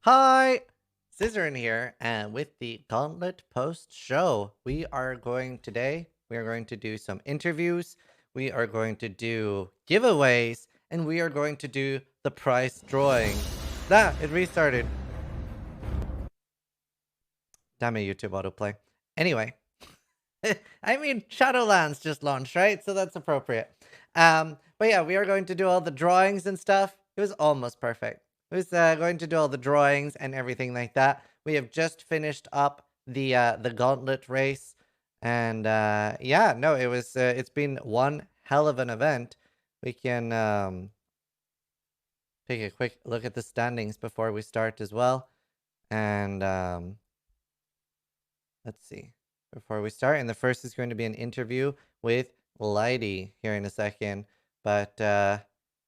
Hi, Zizaran here, and with the Gauntlet post show, we are going to do some interviews, we are going to do giveaways, and we are going to do the prize drawing. It restarted. Damn it, YouTube autoplay. Anyway, I mean, Shadowlands just launched, right? So that's appropriate. But yeah, we are going to do all the drawings and stuff. It was almost perfect. It was going to do all the drawings and everything like that. We have just finished up the gauntlet race, and yeah, no, it was. It's been one hell of an event. We can take a quick look at the standings before we start as well, and let's see. Before we start, and the first is going to be an interview with Lighty here in a second, but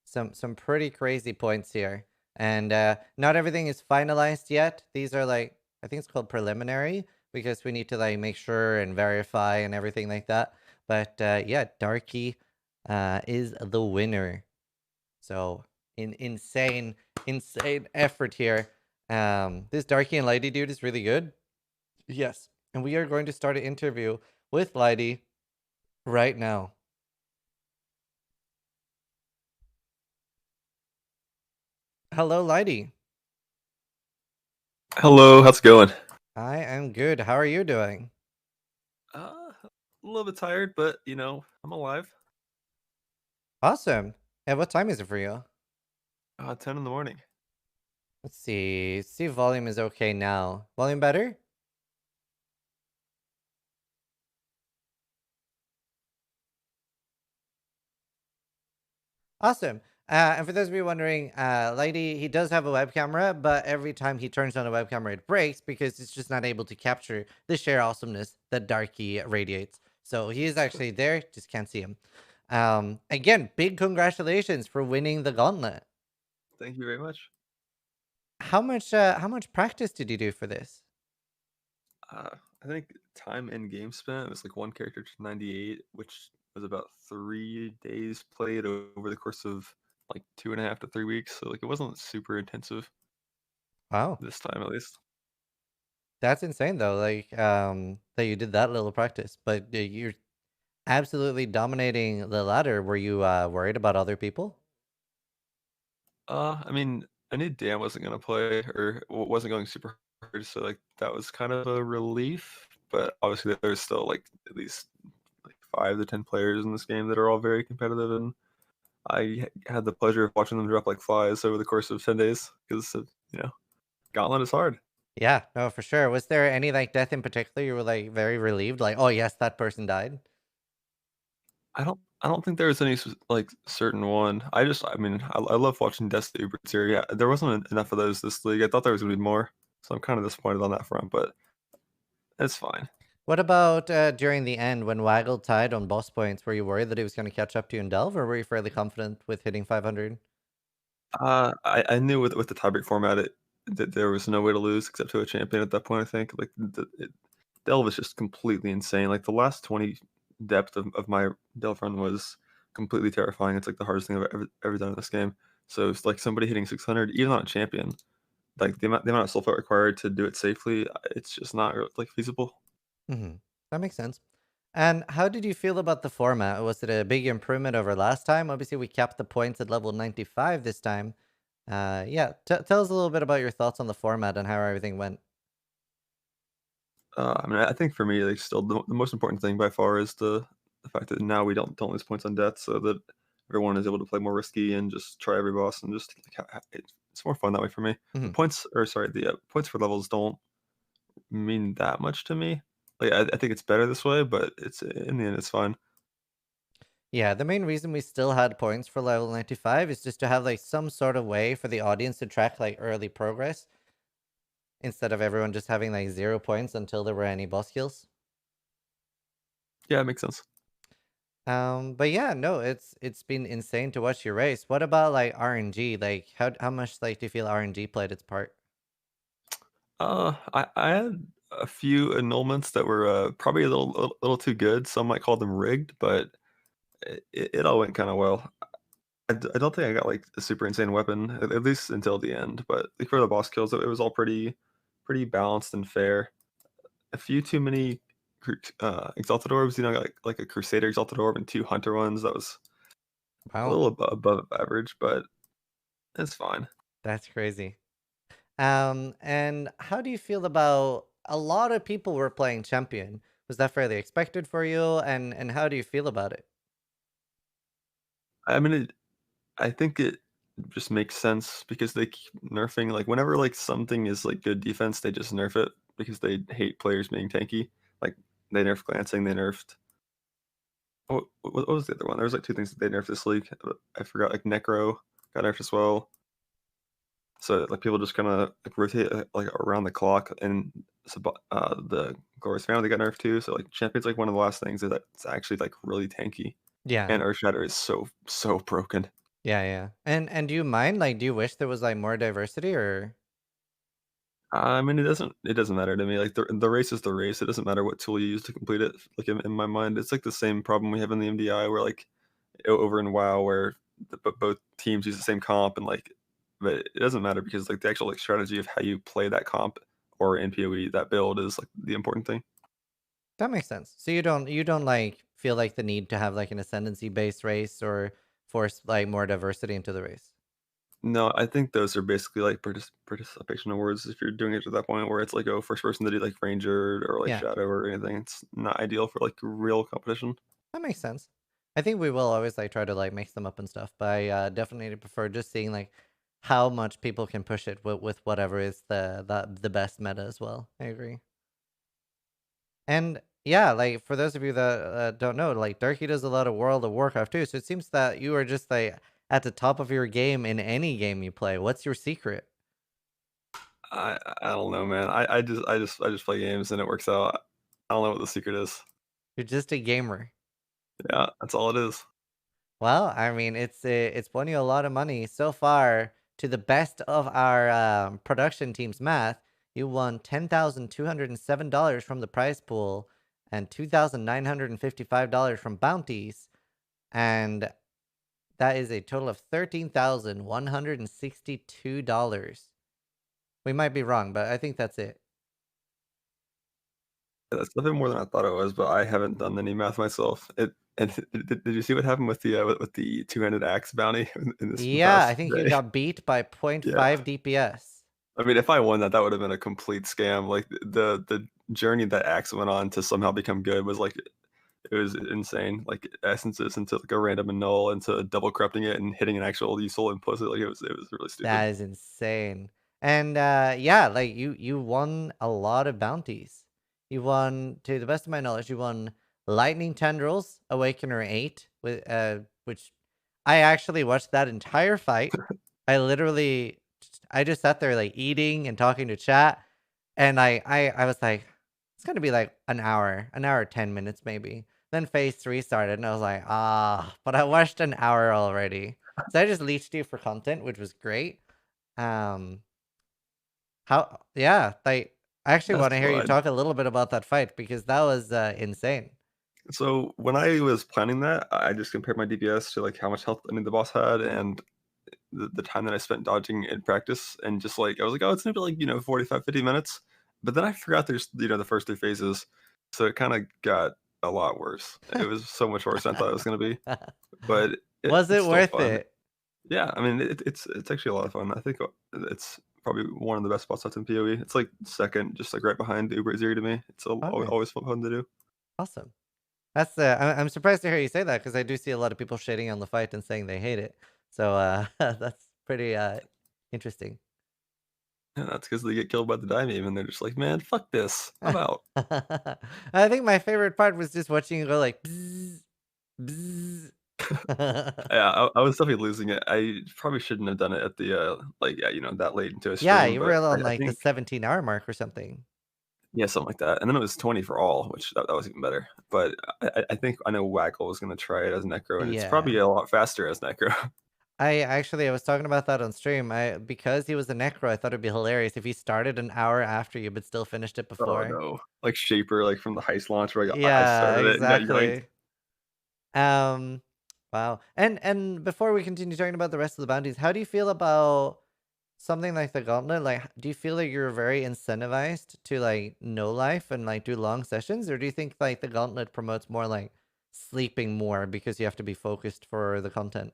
some pretty crazy points here, and not everything is finalized yet. These are like I think it's called preliminary because we need to like make sure and verify and everything like that. But yeah, Darky is the winner. So insane effort here. This Darky and Lighty dude is really good. Yes. And we are going to start an interview with Lighty right now. Hello, Lighty. Hello, how's it going? I am good. How are you doing? A little bit tired, but I'm alive. Awesome. And what time is it for you? 10 in the morning. Let's see. See if volume is okay now. Volume better? Awesome. And for those of you wondering, Lighty, he does have a web camera, but every time he turns on a web camera, it breaks because it's just not able to capture the sheer awesomeness that Darky radiates. So he is actually there, just can't see him. Again, big congratulations for winning the gauntlet. Thank you very much. How much practice did you do for this? I think time in game spent was like one character to 98, which was about 3 days played over the course of like 2.5 to 3 weeks. So like it wasn't super intensive Wow, this time at least. that's insane though. Like that you did that little practice, but you're absolutely dominating the ladder. Were you worried about other people? I mean, I knew Dan wasn't gonna play or wasn't going super hard, so like that was kind of a relief. But obviously, there's still like at least like 5 to 10 players in this game that are all very competitive, and I had the pleasure of watching them drop like flies over the course of 10 days because Gauntlet is hard. Yeah, no, for sure. Was there any like death in particular you were like very relieved? Like, oh yes, that person died. I don't think there was any like certain one. I mean, I love watching Death Ubers here. Yeah, there wasn't enough of those this league. I thought there was gonna be more, so I'm kind of disappointed on that front, but it's fine. What about during the end when Waggle tied on boss points? Were you worried that he was going to catch up to you in Delve, or were you fairly confident with hitting 500? I knew with the tiebreak format that there was no way to lose except to a champion at that point. I think like Delve is just completely insane. Like the last 20 depth of my Delve run was completely terrifying. It's like the hardest thing I've ever done in this game. So it's like somebody hitting 600, even on a champion. Like the amount of sulfate required to do it safely, it's just not like feasible. Hmm. That makes sense. And how did you feel about the format? Was it a big improvement over last time? Obviously, we capped the points at level 95 this time. Yeah, tell us a little bit about your thoughts on the format and how everything went. I mean, I think for me, like, still the most important thing by far is the fact that now we don't lose points on death, so that everyone is able to play more risky and just try every boss and just like, it's more fun that way for me. The Mhm. points, or sorry, the points for levels don't mean that much to me. Like, I think it's better this way, but it's in the end, it's fine. Yeah, the main reason we still had points for level 95 is just to have like some sort of way for the audience to track like early progress instead of everyone just having like 0 points until there were any boss kills. Yeah, it makes sense. But yeah, no, it's been insane to watch your race. What about like RNG? Like how much like do you feel RNG played its part? I had a few annulments that were probably a little too good. Some might call them rigged, but it all went kind of well. I don't think I got, like, a super insane weapon, at least until the end, but, like, for the boss kills, it was all pretty balanced and fair. A few too many exalted orbs, you know, like a crusader exalted orb and 2 hunter ones, that was a Wow, little above average, but it's fine. that's crazy. And how do you feel about a lot of people were playing champion? Was that fairly expected for you? And how do you feel about it? I mean, I think it just makes sense because they keep nerfing like, whenever, like, something is, like, good defense, they just nerf it because they hate players being tanky. Like, they nerfed glancing, they nerfed what was the other one? There was, like, 2 things that they nerfed this league, I forgot, like, Necro got nerfed as well. So, like, people just kinda, like, rotate, like, around the clock, and the Glorious Family got nerfed too, so, like, Champion's, like, one of the last things that it's actually, like, really tanky, Yeah. and Earthshatter is so broken. Yeah, yeah. And do you mind? Like, do you wish there was like more diversity or I mean, it doesn't matter to me, like, the race is the race, it doesn't matter what tool you use to complete it, like, in my mind, it's, like, the same problem we have in the MDI where, like, over in WoW where both teams use the same comp and, like, but it doesn't matter because, like, the actual, like, strategy of how you play that comp or in PoE, that build is, like, the important thing. that makes sense. So you don't like feel like the need to have like an ascendancy based race or force like more diversity into the race. No, I think those are basically, like, participation awards if you're doing it to that point where it's, like, oh, first person to do, like, Ranger or, like, Yeah, Shadow or anything, it's not ideal for, like, real competition. that makes sense. I think we will always like try to like mix them up and stuff, but I definitely prefer just seeing like how much people can push it with whatever is the best meta as well. I agree. And yeah, like for those of you that don't know, like Darky does a lot of World of Warcraft too. So it seems that you are just like at the top of your game in any game you play. What's your secret? I don't know, man. I just play games and it works out. I don't know what the secret is. You're just a gamer. Yeah, that's all it is. Well, I mean, it's won you a lot of money so far. To the best of our production team's math, you won $10,207 from the prize pool and $2,955 from bounties, and that is a total of $13,162. We might be wrong, but I think that's it. That's a bit more than I thought it was, but I haven't done any math myself. It and did you see what happened with the two-handed axe bounty in this Yeah, I past think you day? got beat by point Yeah. 0.5 DPS. I mean, if I won that, that would have been a complete scam. Like, the journey that axe went on to somehow become good was, like, it was insane. Like, essences into, like, a random annul into double corrupting it and hitting an actual useful implicit, like, it was really stupid. That is insane. And yeah, like you won a lot of bounties. You won, to the best of my knowledge, you won Lightning Tendrils, Awakener 8, with which I actually watched that entire fight. I literally I just sat there like eating and talking to chat, and I was like, it's gonna be like an hour 10 minutes maybe. Then phase three started, and I was like, but I watched an hour already. So I just leached you for content, which was great. Um, how yeah, like, I actually That's wanna hear you fine. talk a little bit about that fight because that was, insane. So, when I was planning that, I just compared my DPS to, like, how much health any of the boss had and the time that I spent dodging in practice, and just, like, I was like, "Oh, it's gonna be, like, 45, 50 minutes." But then I forgot there's, the first 3 phases, so it kinda got a lot worse. It was so much worse than I thought it was gonna be, but Was it's it still worth fun. it? Yeah, I mean, it's actually a lot of fun. I think, it's probably one of the best spots in PoE. It's, like, 2nd, just, like, right behind Uber Zeri to me. It's Oh, nice. always fun to do. Awesome. That's, I'm surprised to hear you say that because I do see a lot of people shading on the fight and saying they hate it. So, that's pretty, interesting. Yeah, that's because they get killed by the Daimyo, and they're just like, "Man, fuck this. I'm out." I think my favorite part was just watching it go like, "Bzz, bzz." Yeah, I was definitely losing it. I probably shouldn't have done it at the, like, yeah, that late into a Yeah, stream, you were but on, I like, the think 17-hour mark or something. yeah, something like that, and then it was 20 for all, which that was even better, but I think I know Waggle was gonna try it as Necro, and it's Yeah. probably a lot faster as Necro. I was talking about that on stream. Because he was a necro, I thought it'd be hilarious if he started an hour after you, but still finished it Oh, before. no. Like Shaper, like, from the Heist launch where I Yeah, started it and got yoinked. exactly. Um, Wow. And before we continue talking about the rest of the bounties, how do you feel about something like the gauntlet? Like, do you feel like you're very incentivized to like no life and like do long sessions, or do you think like the gauntlet promotes more like sleeping more because you have to be focused for the content?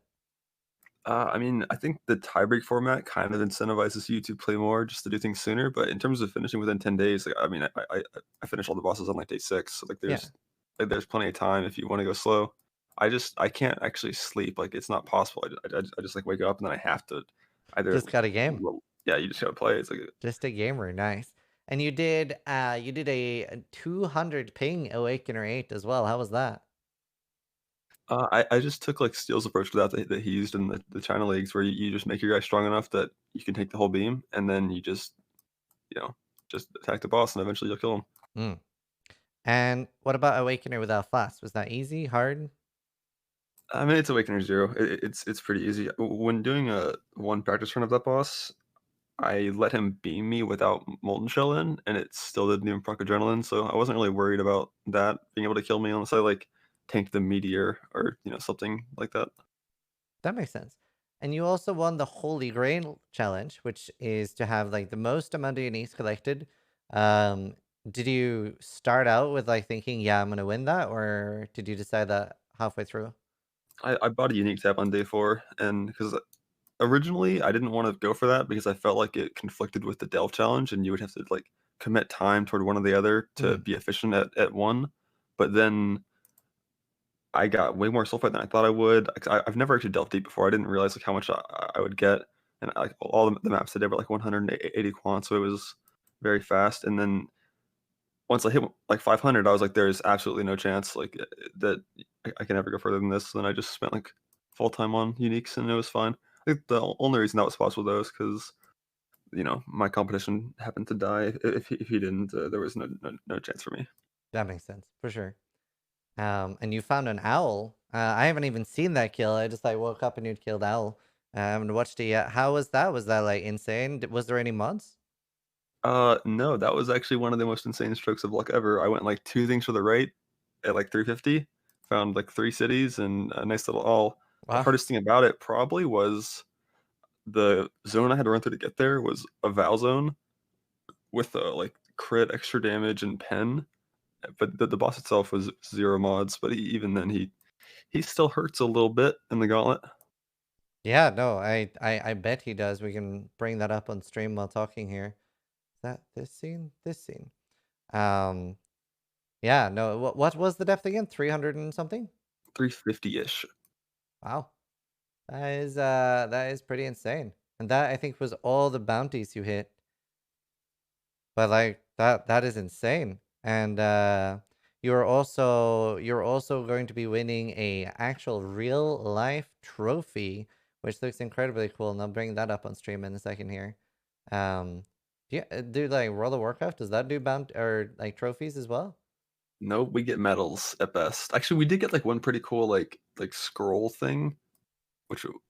I mean, I think the tiebreak format kind of incentivizes you to play more just to do things sooner. But in terms of finishing within 10 days, like, I mean, I finished all the bosses on like day 6. So Yeah, there's plenty of time if you want to go slow. I can't actually sleep. Like it's not possible. I just like wake up and then I have to either, just got a game, well, yeah, you just gotta play. It's like just a gamer. Nice. And you did a 200 ping Awakener 8 as well. How was that? I just took like Steel's approach to that he used in the China leagues, where you just make your guy strong enough that you can take the whole beam, and then you know just attack the boss, and eventually you'll kill him. Mm. And what about Awakener without flask? Was that easy, hard? I mean, it's Awakener 0. It's pretty easy. When doing a one practice run of that boss, I let him beam me without Molten Shell in, and it still didn't even proc Adrenaline, so I wasn't really worried about that being able to kill me unless I, like, tanked the Meteor or, something like that. That makes sense. And you also won the Holy Grail challenge, which is to have like the most amount of uniques collected. Um, did you start out with like thinking, yeah, I'm gonna win that, or did you decide that halfway through? I bought a unique tab on day 4, and because originally, I didn't wanna go for that because I felt like it conflicted with the Delve challenge, and you would have to, like, commit time toward one or the other to Mm, be efficient at one, but then I got way more sulfite than I thought I would. 'Cause I've never actually delved deep before. I didn't realize, like, how much I would get, and, like, all the maps today were, like, 180 quant, so it was very fast, and then once I hit, like, 500, I was like, "There's absolutely no chance, like, that I can ever go further than this." Then I just spent, like, full time on uniques, and it was fine. I think the only reason that was possible, though, is because my competition happened to die. If he didn't, there was no chance for me. that makes sense for sure. And you found an owl. I haven't even seen that kill. I just like woke up and you'd killed owl. I haven't watched it yet. How was that? Was that like insane? Was there any mods? No, that was actually one of the most insane strokes of luck ever. I went, like, 2 things to the right at, like, 350, found, like, 3 cities and a nice little all. The Wow. hardest thing about it probably was the zone I had to run through to get there was a Val zone with, like, crit, extra damage, and pen, but the boss itself was 0 mods, but even then, he still hurts a little bit in the gauntlet. Yeah, no, I bet he does. We can bring that up on stream while talking here. Is that this scene? This scene. Um, yeah, no, what was the depth again? 300 and something? 350-ish. Wow. That is pretty insane. And that I think was all the bounties you hit. But like that is insane. And you're also going to be winning a actual real life trophy, which looks incredibly cool. And I'll bring that up on stream in a second here. Um, do like World of Warcraft? Does that do bound or like trophies as well? Nope, we get medals at best. Actually, we did get, like, one pretty cool, like, scroll thing,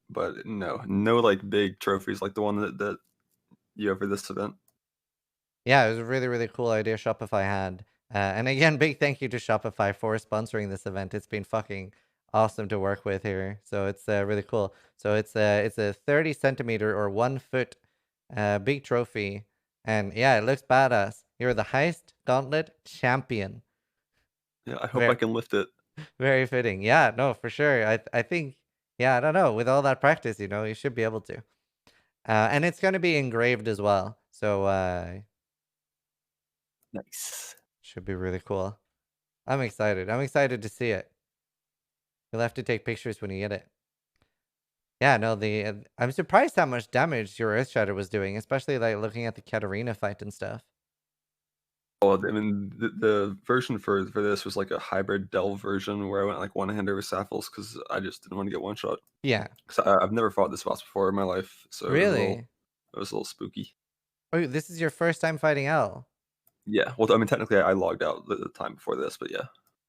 but no, like, big trophies like the one that you have for this event. Yeah, it was a really, really cool idea Shopify had. And again, big thank you to Shopify for sponsoring this event. It's been fucking awesome to work with here. So it's really cool. So it's a 30 centimeter or 1 foot big trophy. And yeah, it looks badass. You're the heist gauntlet champion. Yeah, I hope I Very can lift it. very fitting. Yeah, no, for sure. I think yeah, I don't know. With all that practice, you should be able to. And it's going to be engraved as well. So Nice. should be really cool. I'm excited. I'm excited to see it. You'll have to take pictures when you get it. Yeah, no, I'm surprised how much damage your Earth Shatter was doing, especially like looking at the Katarina fight and stuff. Well, I mean, the version for this was like a hybrid delve version where I went like one hander with Sapphiles because I just didn't want to get one shot. Yeah, 'Cause I've never fought this boss before in my life, so really. it was a little spooky. Oh, this is your first time fighting L. Yeah, well, I mean, technically, I logged out the time before this, but yeah.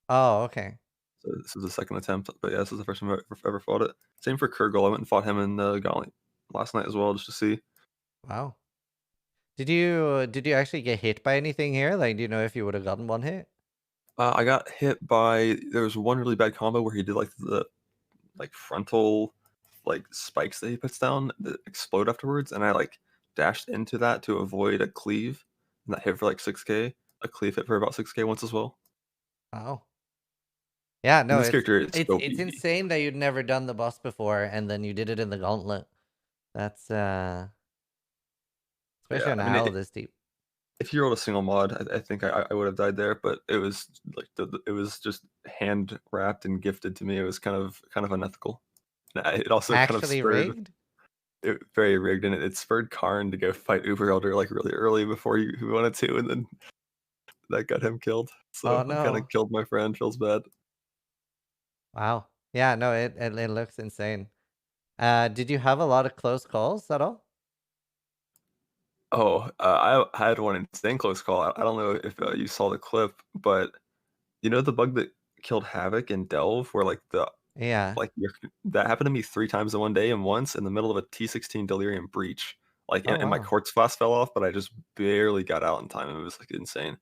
Oh, okay. So this is the second attempt, but yeah, this is the first time I've ever fought it. Same for Kurgle. I went and fought him in the Gauntlet last night as well, just to see. Wow. Did you actually get hit by anything here? Like, do you know if you would have gotten one hit? I got hit by there was one really bad combo where he did like the like frontal like spikes that he puts down that explode afterwards, and I like dashed into that to avoid a cleave, and that hit for like 6k. A cleave hit for about 6k once as well. Wow. Yeah, And no, this character is so it's beefy. insane that you'd never done the boss before and then you did it in the gauntlet. That's especially Yeah, on I mean, Owl this deep. if you rolled a single mod, I think I would have died there, but it was like it was just hand wrapped and gifted to me. It was kind of unethical. And it also kind of Actually spurred rigged? it very rigged, and it spurred Karn to go fight Uber Elder like really early before he wanted to, and then that got him killed. Oh So I kind of no. killed my friend. Feels bad. Wow. Yeah, no, it looks insane. Did you have a lot of close calls at all? Oh, I had one insane close call. I don't know if you saw the clip, but you know the bug that killed Havoc and Delve, where Yeah. that happened to me 3 times in one day, and once in the middle of a T16 Delirium breach. Like, Oh and my wow. quartz flask fell off, but I just barely got out in time, and it was, like, insane.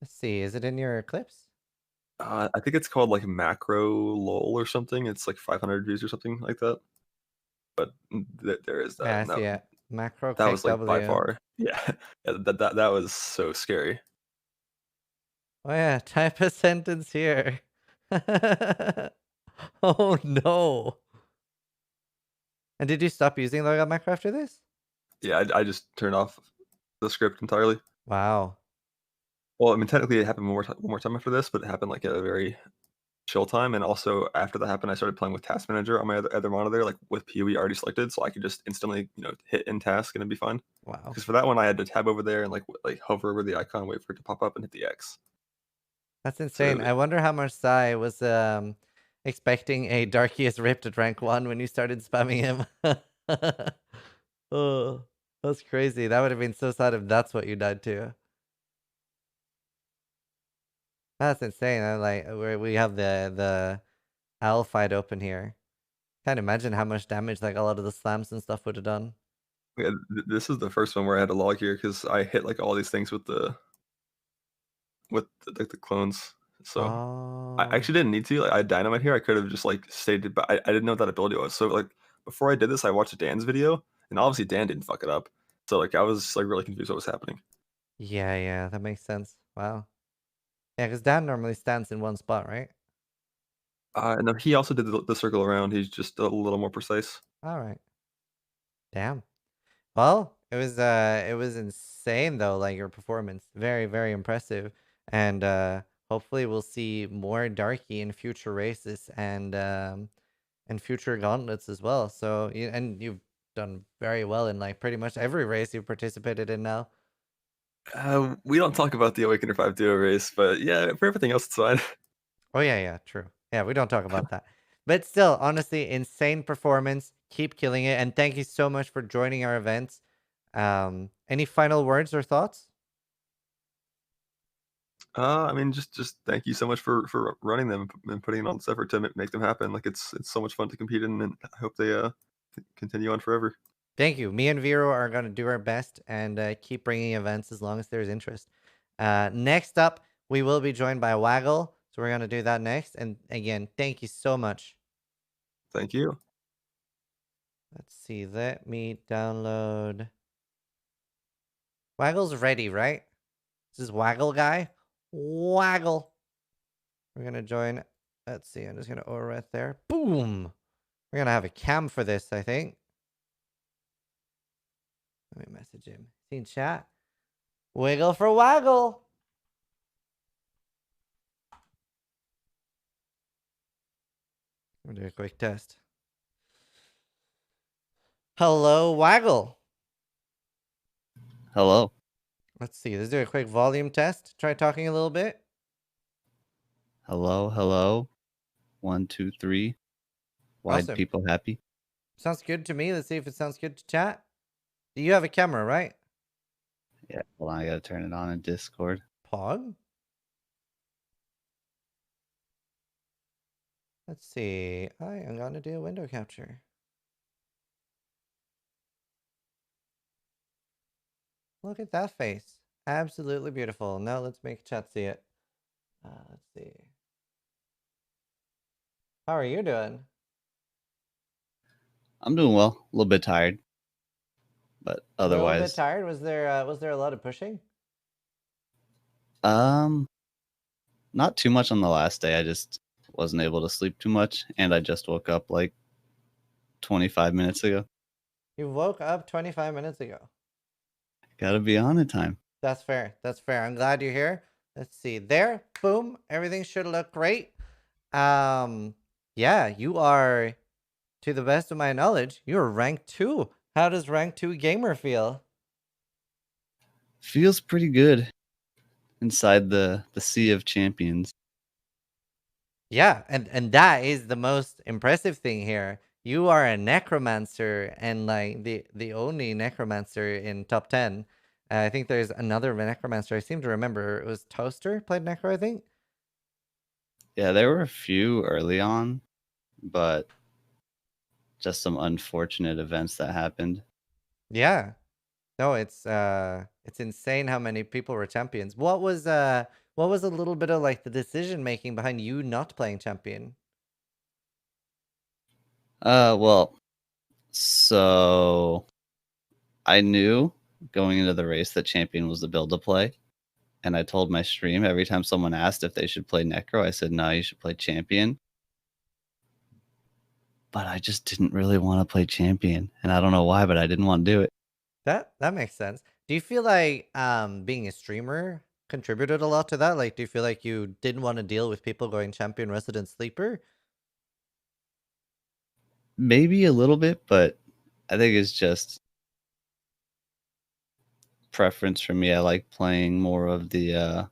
Let's see. Is it in your clips? I think it's called, like, Macro LOL or something. It's, like, 500 views or something like that. But there is that, Yeah, I and see it. Macro that kick was, like, by W. far yeah. Yeah, that was so scary. Oh yeah, type a sentence here. Oh no. And did you stop using Logout Macro after this? Yeah, I just turned off the script entirely. Wow. Well, I mean, technically, it happened one more time after this, but it happened, like, at a very chill time, and also after that happened, I started playing with Task Manager on my other monitor, like, with PoE already selected, so I could just instantly, hit in task and it'd be fine. Wow. Because for that one, I had to tab over there and, like, hover over the icon, wait for it to pop up, and hit the X. That's insane. So, I wonder how much Sai was expecting a Darkiest Ripped at rank 1 when you started spamming him. Oh, that's crazy. That would have been so sad if that's what you died to. That's insane. I like where we have the owl fight open here. Can't imagine how much damage like a lot of the slams and stuff would have done. yeah, this is the first one where I had to log here because I hit, like, all these things with the clones. So, I Oh, actually didn't need to, like, I had dynamite here, I could've just, like, stayed, but I didn't know what that ability was. So, like, before I did this, I watched Dan's video, and obviously Dan didn't fuck it up. So, like, I was, like, really confused what was happening. yeah, yeah, that makes sense. Wow. Yeah, because Dan normally stands in one spot, right? No, he also did the circle around, he's just a little more precise. All right. Damn. Well, it was insane though, like your performance. Very, very impressive. And hopefully we'll see more Darky in future races and future gauntlets as well. So and you've done very well in like pretty much every race you've participated in now. We don't talk about the Awakener 5 Duo race, but yeah, for everything else, it's fine. Oh yeah, yeah, true. Yeah, we don't talk about that. But still, honestly, insane performance. Keep killing it. And thank you so much for joining our events. Any final words or thoughts? I mean, just thank you so much for running them and putting in all this effort to make them happen. Like, it's so much fun to compete in, and I hope they, continue on forever. Thank you. Me and Viyro are going to do our best and keep bringing events as long as there's interest. Next up, we will be joined by Waggle. So we're going to do that next. And again, thank you so much. Thank you. Let's see. Let me download. Waggle's ready, right? This is Waggle guy. Waggle. We're going to join. Let's see. I'm just going to overwrite there. Boom. We're going to have a cam for this, I think. Let me message him. See in chat. Wiggle for Waggle. We'll do a quick test. Hello, Waggle. Hello. Let's see. Let's do a quick volume test. Try talking a little bit. Hello. Hello. 1, 2, 3. Wide Awesome. people happy? Sounds good to me. Let's see if it sounds good to chat. Do you have a camera, right? Yeah. Hold on. I got to turn it on in Discord. Pog. Let's see. I am going to do a window capture. Look at that face. Absolutely beautiful. Now let's make chat see it. Let's see. How are you doing? I'm doing well. A little bit tired, but A little bit otherwise, tired. Was there a lot of pushing? um, not too much on the last day. I just wasn't able to sleep too much, and I just woke up like 25 minutes ago. You woke up 25 minutes ago. Gotta be on in time. That's fair. That's fair. I'm glad you're here. Let's see. There. Boom. Everything should look great. Yeah, you are, to the best of my knowledge, you're rank 2. How does rank 2 gamer feel? Feels pretty good inside the sea of champions. Yeah, and that is the most impressive thing here. You are a necromancer, and like the only necromancer in top 10. I think there's another necromancer. I seem to remember it was Toaster played necro, I think. Yeah, there were a few early on, but just some unfortunate events that happened. Yeah. No, it's insane how many people were champions. What was a little bit of like the decision making behind you not playing champion? Well, so I knew going into the race that champion was the build to play. And I told my stream every time someone asked if they should play Necro, I said, no, you should play Champion. But I just didn't really want to play Champion. And I don't know why, but I didn't want to do it. That makes sense. Do you feel like being a streamer contributed a lot to that? Like, do you feel like you didn't want to deal with people going champion resident sleeper? Maybe a little bit, but I think it's just preference for me. I like playing more of the,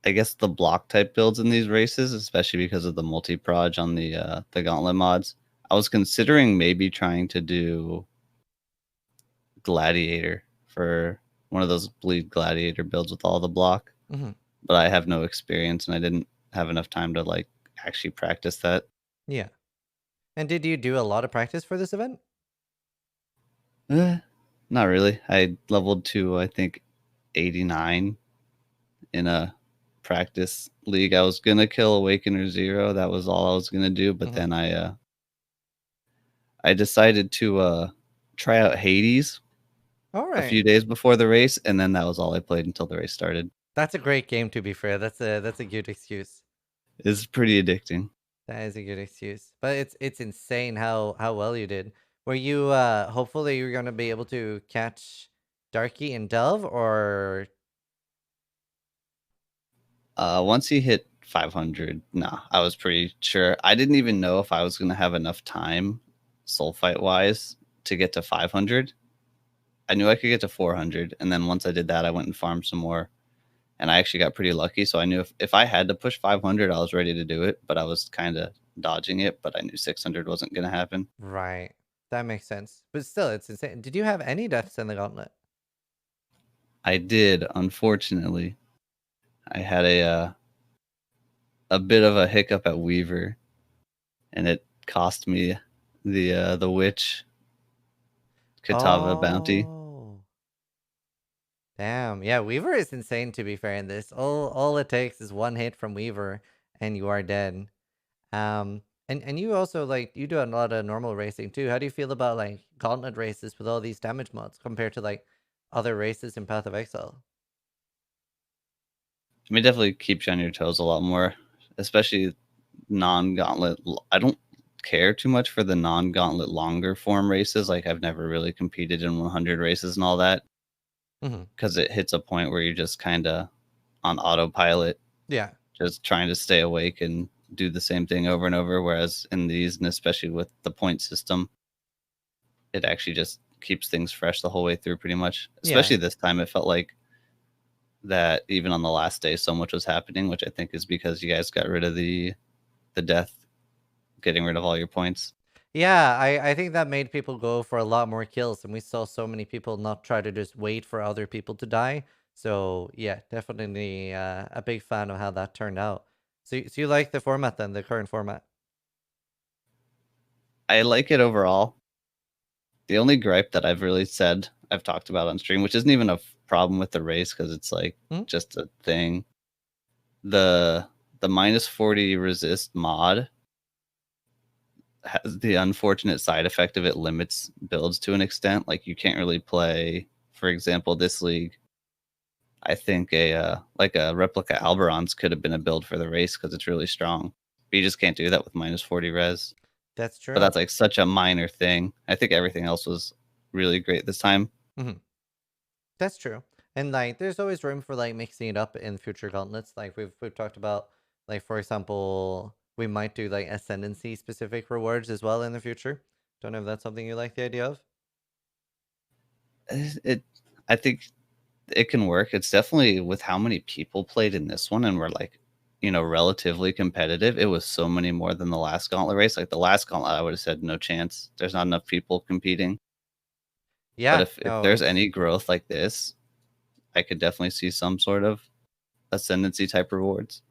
I guess, the block type builds in these races, especially because of the multi-proj on the Gauntlet mods. I was considering maybe trying to do Gladiator for one of those bleed Gladiator builds with all the block, but I have no experience and I didn't have enough time to like actually practice that. Yeah. And did you do a lot of practice for this event? Not really. I leveled to I think 89 in a practice league. I was gonna kill Awakener 0. That was all I was gonna do, but then I decided to try out Hades All a few right. days before the race, and then that was all I played until the race started. That's a great game, to be fair. That's a good excuse. It's pretty addicting. That is a good excuse. But it's insane how well you did. Were you hopefully you're gonna be able to catch Darky and Delve, or Once he hit 500, nah, I was pretty sure. I didn't even know if I was gonna have enough time, soul fight wise, to get to 500. I knew I could get to 400, and then once I did that, I went and farmed some more, and I actually got pretty lucky. So I knew if I had to push 500, I was ready to do it, but I was kind of dodging it. But I knew 600 wasn't gonna happen. right? That makes sense. But still, it's insane. Did you have any deaths in the gauntlet? I did, unfortunately. I had a bit of a hiccup at Weaver, and it cost me the witch Katava bounty. Oh, damn. Yeah, Weaver is insane, to be fair in this. All it takes is one hit from Weaver and you are dead. And you also like you do a lot of normal racing too. How do you feel about like gauntlet races with all these damage mods compared to like other races in Path of Exile? I mean, definitely keeps you on your toes a lot more, especially non-gauntlet. I don't care too much for the non-gauntlet longer form races. Like I've never really competed in 100 races and all that because it hits a point where you're just kind of on autopilot, Yeah. just trying to stay awake and do the same thing over and over. Whereas in these, and especially with the point system, it actually just keeps things fresh the whole way through pretty much. Especially this time, it felt like that even on the last day, so much was happening, which I think is because you guys got rid of the death, getting rid of all your points. Yeah, I think that made people go for a lot more kills, and we saw so many people not try to just wait for other people to die. So yeah, definitely a big fan of how that turned out. So you like the format then, the current format? I like it overall. The only gripe that I've really said, I've talked about on stream, which isn't even a problem with the race because it's like just a thing. The minus 40 resist mod, has the unfortunate side effect of it limits builds to an extent. Like you can't really play, for example, this league. I think a replica Alberons could have been a build for the race because it's really strong. But you just can't do that with minus 40 res. That's true. But that's like such a minor thing. I think everything else was really great this time. That's true. And like there's always room for like mixing it up in future gauntlets. Like we've talked about, like for example, we might do like ascendancy specific rewards as well in the future. Don't know if that's something you like the idea of. I think it can work. It's definitely with how many people played in this one and were like, relatively competitive. It was so many more than the last gauntlet race. Like the last gauntlet, I would have said no chance. There's not enough people competing. Yeah. But if there's any growth like this, I could definitely see some sort of ascendancy type rewards.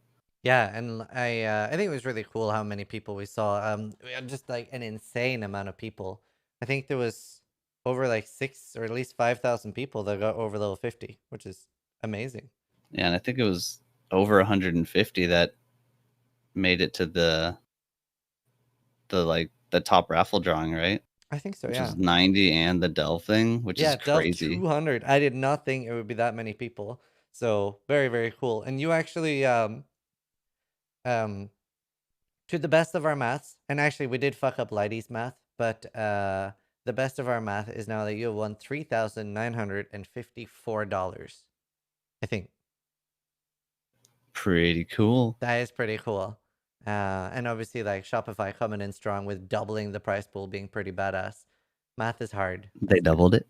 Yeah, and I think it was really cool how many people we saw. We had just like an insane amount of people. I think there was over like 6 or at least 5,000 people that got over level 50, which is amazing. Yeah, and I think it was over 150 that made it to the top raffle drawing, right? I think so, Which yeah. was 90 and the Delve thing, which is crazy. 200. I did not think it would be that many people. So very, very cool. And you actually to the best of our maths, and actually we did fuck up Lighty's math, but the best of our math is now that you have won $3,954. I think. Pretty cool. That is pretty cool. And obviously, like Shopify coming in strong with doubling the price pool being pretty badass. Math is hard. They doubled it.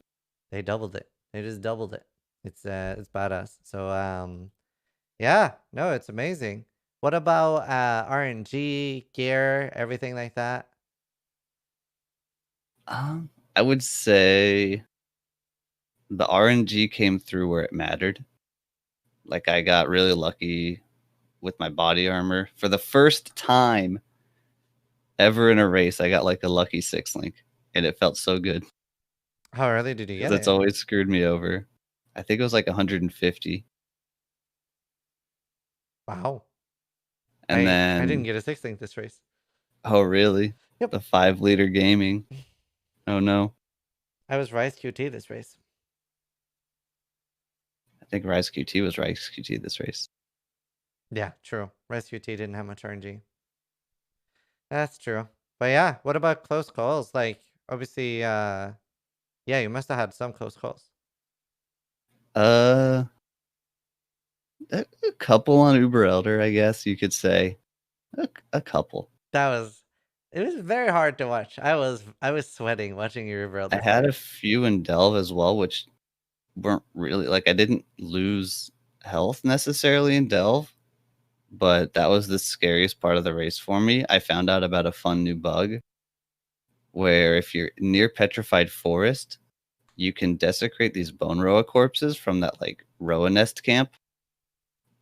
They doubled it. They just doubled it. It's badass. So yeah, no, it's amazing. What about RNG, gear, everything like that? I would say the RNG came through where it mattered. Like I got really lucky with my body armor. For the first time ever in a race, I got like a lucky 6-link, and it felt so good. How early did you get it? That's always screwed me over. I think it was like 150. Wow. And then I didn't get a 6-link this race. Oh, really? Yep. The 5-liter gaming. Oh no. I was Rise QT this race. I think Rise QT was Rise QT this race. Yeah, true. Rise QT didn't have much RNG. That's true. But yeah, what about close calls? Like, obviously, yeah, you must have had some close calls. A couple on Uber Elder, I guess you could say. A couple. It was very hard to watch. I was sweating watching your Uber Elder. I had a few in Delve as well, which weren't really like I didn't lose health necessarily in Delve, but that was the scariest part of the race for me. I found out about a fun new bug where if you're near petrified forest, you can desecrate these bone roa corpses from that like roa nest camp,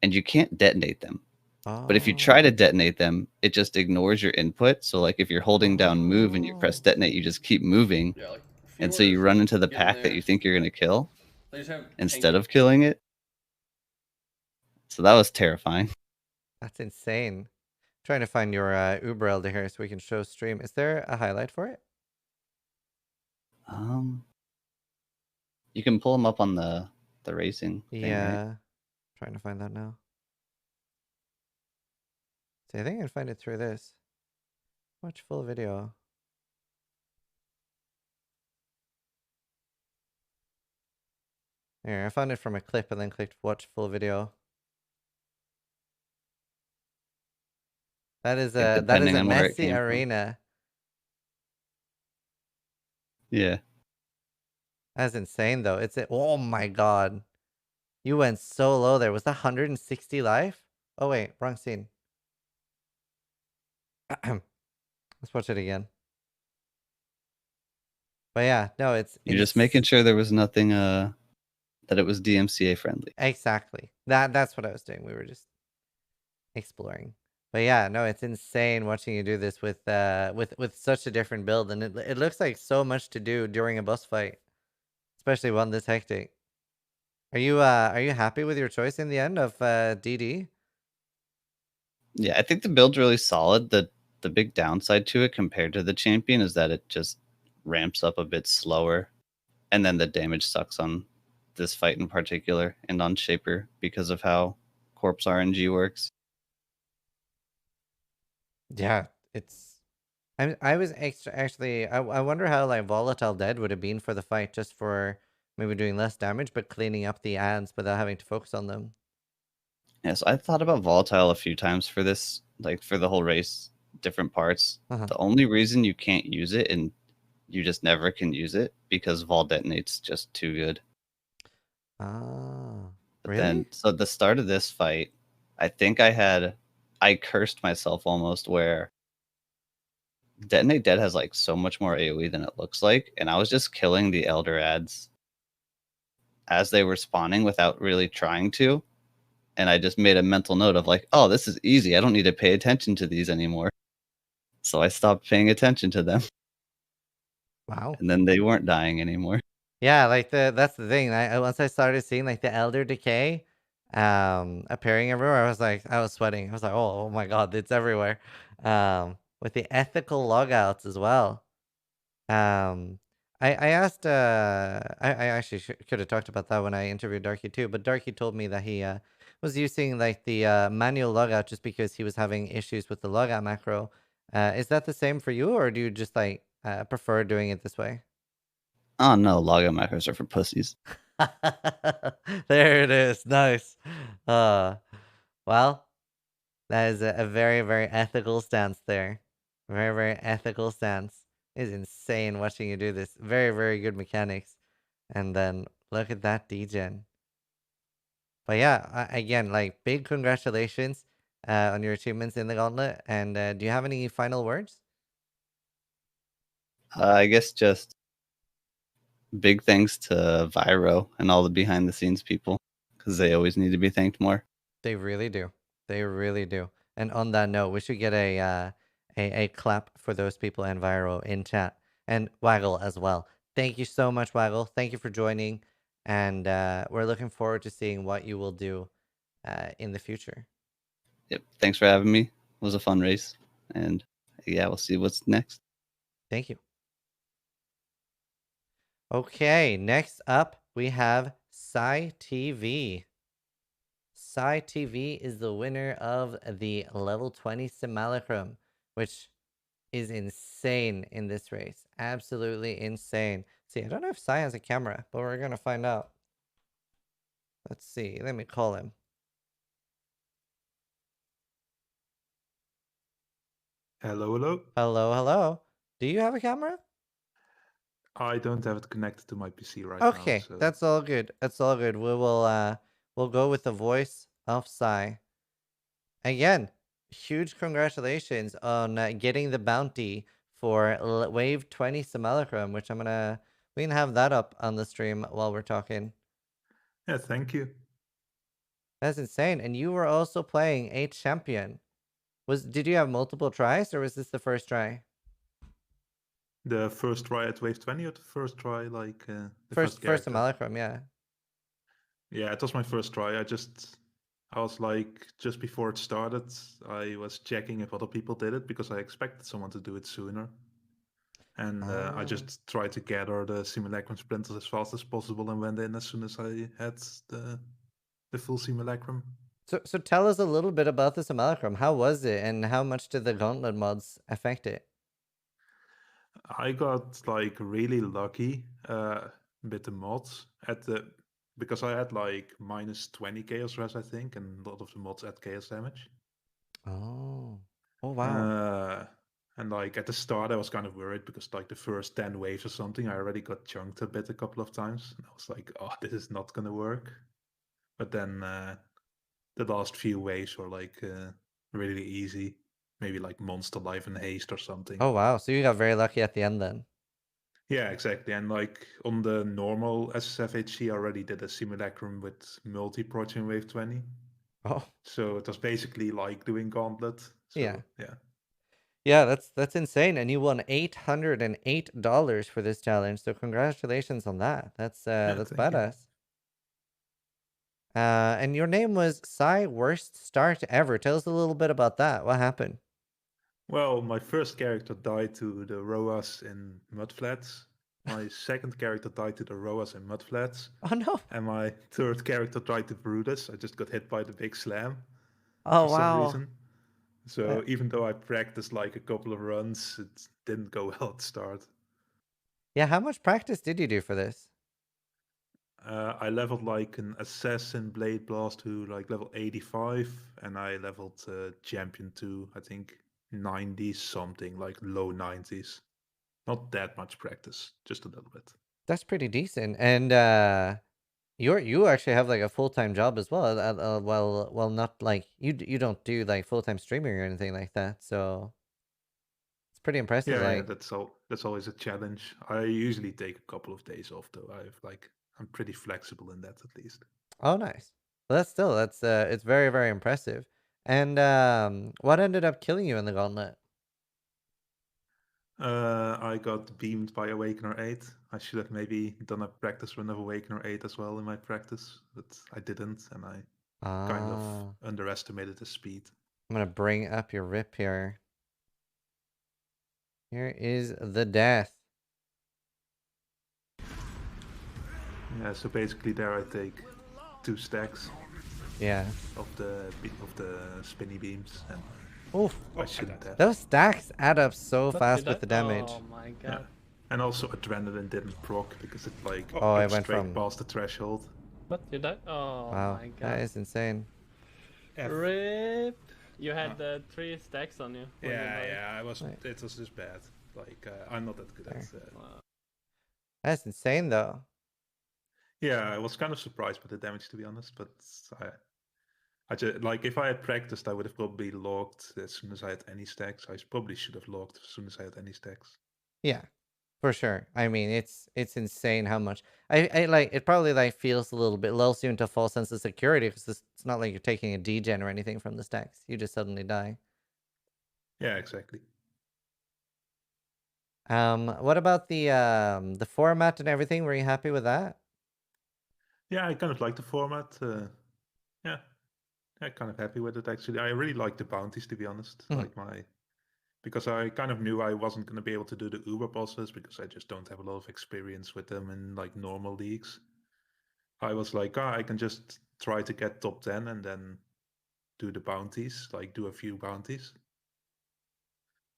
and you can't detonate them. But if you try to detonate them, it just ignores your input. So like if you're holding down move and you press detonate, you just keep moving. Yeah, like And so you run into the pack that you think you're going to kill they just have instead of killing it. So that was terrifying. That's insane. Trying to find your Uber Elder here so we can show stream. Is there a highlight for it? You can pull them up on the racing thing, Yeah. right? Trying to find that now. See, I think I can find it through this. Watch full video. Here, I found it from a clip and then clicked watch full video. That is a messy arena. Yeah. That's insane though. Oh my god. You went so low there. Was that 160 life? Oh wait, wrong scene. Let's watch it again. But yeah, no, You're just making sure there was nothing that it was DMCA friendly. Exactly. That's what I was doing. We were just exploring. But yeah, no, it's insane watching you do this with such a different build, and it looks like so much to do during a boss fight, especially one this hectic. Are you happy with your choice in the end of DD? Yeah, I think the build's really solid. The The big downside to it compared to the champion is that it just ramps up a bit slower, and then the damage sucks on this fight in particular and on Shaper because of how corpse RNG works. Yeah, it's. I was actually. I wonder how like volatile dead would have been for the fight, just for maybe doing less damage but cleaning up the ads without having to focus on them. Yes, I thought about volatile a few times for this, like for the whole race, different parts. Uh-huh. The only reason you can't use it, and you just never can use it, because Vol detonate's just too good. Ah, But really? then, so at the start of this fight, I think I cursed myself almost, where Detonate Dead has like so much more AoE than it looks like, and I was just killing the Elder ads as they were spawning without really trying to. And I just made a mental note of like, oh, this is easy. I don't need to pay attention to these anymore. So I stopped paying attention to them, Wow. and then they weren't dying anymore. Yeah, like that's the thing. Once I started seeing like the Elder Decay appearing everywhere, I was sweating. I was like, oh my god, it's everywhere. With the ethical logouts as well. I asked I actually could have talked about that when I interviewed Darky too, but Darky told me that he was using like the manual logout just because he was having issues with the logout macro. Is that the same for you, or do you just like prefer doing it this way? Oh no, logout macros are for pussies. There it is. Nice. Uh, well, that is a very, very ethical stance there. Very, very ethical stance. It's insane watching you do this. Very, very good mechanics. And then look at that degen. But yeah, again, like big congratulations on your achievements in the gauntlet. And do you have any final words? I guess just big thanks to Viyro and all the behind the scenes people, because they always need to be thanked more. They really do. They really do. And on that note, we should get a clap for those people and Viro in chat and Waggle as well. Thank you so much, Waggle. Thank you for joining, and we're looking forward to seeing what you will do in the future. Yep. Thanks for having me. It was a fun race, and yeah, we'll see what's next. Thank you. Okay, next up we have Psy TV. Psy TV is the winner of the level 20 simulacrum, which is insane in this race. Absolutely insane. See, I don't know if Psy has a camera, but we're gonna find out. Let's see. Let me call him. Hello, hello. Hello, hello. Do you have a camera? I don't have it connected to my PC right now. Okay, So that's all good. That's all good. We'll go with the voice of Psy. Again, huge congratulations on getting the bounty for Wave 20 Simulacrum, which we can have that up on the stream while we're talking. yeah, thank you. That's insane. And you were also playing a champion. Did you have multiple tries, or was this the first try? The first try at Wave 20 or the first try like the First character? Simulacrum, yeah. Yeah, it was my first try. I was like, just before it started, I was checking if other people did it because I expected someone to do it sooner. And I just tried to gather the simulacrum splinters as fast as possible and went in as soon as I had the full simulacrum. So tell us a little bit about the Simulacrum. How was it, and how much did the Gauntlet mods affect it? I got like really lucky with the mods because I had like minus 20 chaos res, I think, and a lot of the mods add chaos damage. Oh wow. And like at the start, I was kind of worried because like the first 10 waves or something, I already got chunked a bit a couple of times, and I was like, oh, this is not gonna work. But then the last few waves were like really easy, maybe like Monster Life and Haste or something. Oh wow. So you got very lucky at the end then. Yeah, exactly. And like on the normal SSFHC, I already did a simulacrum with multi-proc in Wave 20. Oh So it was basically like doing Gauntlet. So yeah. yeah. Yeah, that's insane. And you won $808 for this challenge. So congratulations on that. That's thank you. badass. And your name was Psy Worst Start Ever. Tell us a little bit about that. What happened? Well, my first character died to the Roas in Mudflats. My second character died to the Roas in Mudflats. Oh no. And my third character died to Brutus. I just got hit by the big slam Oh for some wow. reason. So even though I practiced like a couple of runs, it didn't go well at the start. Yeah, how much practice did you do for this? I leveled like an assassin blade blast to like level 85, and I leveled champion to I think 90 something, like low 90s. Not that much practice, just a little bit. That's pretty decent. And you actually have like a full-time job as well. Well, not like you don't do like full-time streaming or anything like that. So it's pretty impressive. Yeah, Like, that's always a challenge. I usually take a couple of days off though. I'm pretty flexible in that at least. oh, nice. Well, that's it's very very impressive. And what ended up killing you in the gauntlet? I got beamed by Awakener 8. I should have maybe done a practice run of Awakener 8 as well in my practice, but I didn't, and I kind of Ah, underestimated the speed. I'm gonna bring up your rip here. Here is the death. Yeah, so basically there I take 2 stacks Yeah. of the spinny beams, and Oof. I shouldn't have. Those stacks add up so What fast did with I- the damage. Oh my Yeah. god. And also adrenaline didn't proc because it like Oh, I went went straight from- past the threshold. What did I? Oh Wow, my that god. is insane. Rip. You had 3 stacks on you. when you died. I was. Right. It was just bad. Like I'm not that good at. Wow. That's insane though. Yeah, I was kind of surprised by the damage to be honest, but I just like if I had practiced, I would have probably logged as soon as I had any stacks. I probably should have logged as soon as I had any stacks. Yeah, for sure. I mean, it's insane how much I like. It probably like feels a little bit lulls you into a false sense of security because it's not like you're taking a degen or anything from the stacks. You just suddenly die. Yeah, exactly. What about the format and everything? Were you happy with that? Yeah, I kind of like the format. Yeah, I'm kind of happy with it actually. I really like the bounties to be honest. Mhm. Because I kind of knew I wasn't going to be able to do the Uber bosses because I just don't have a lot of experience with them in like normal leagues. I was like, I can just try to get top 10 and then do the bounties, like do a few bounties.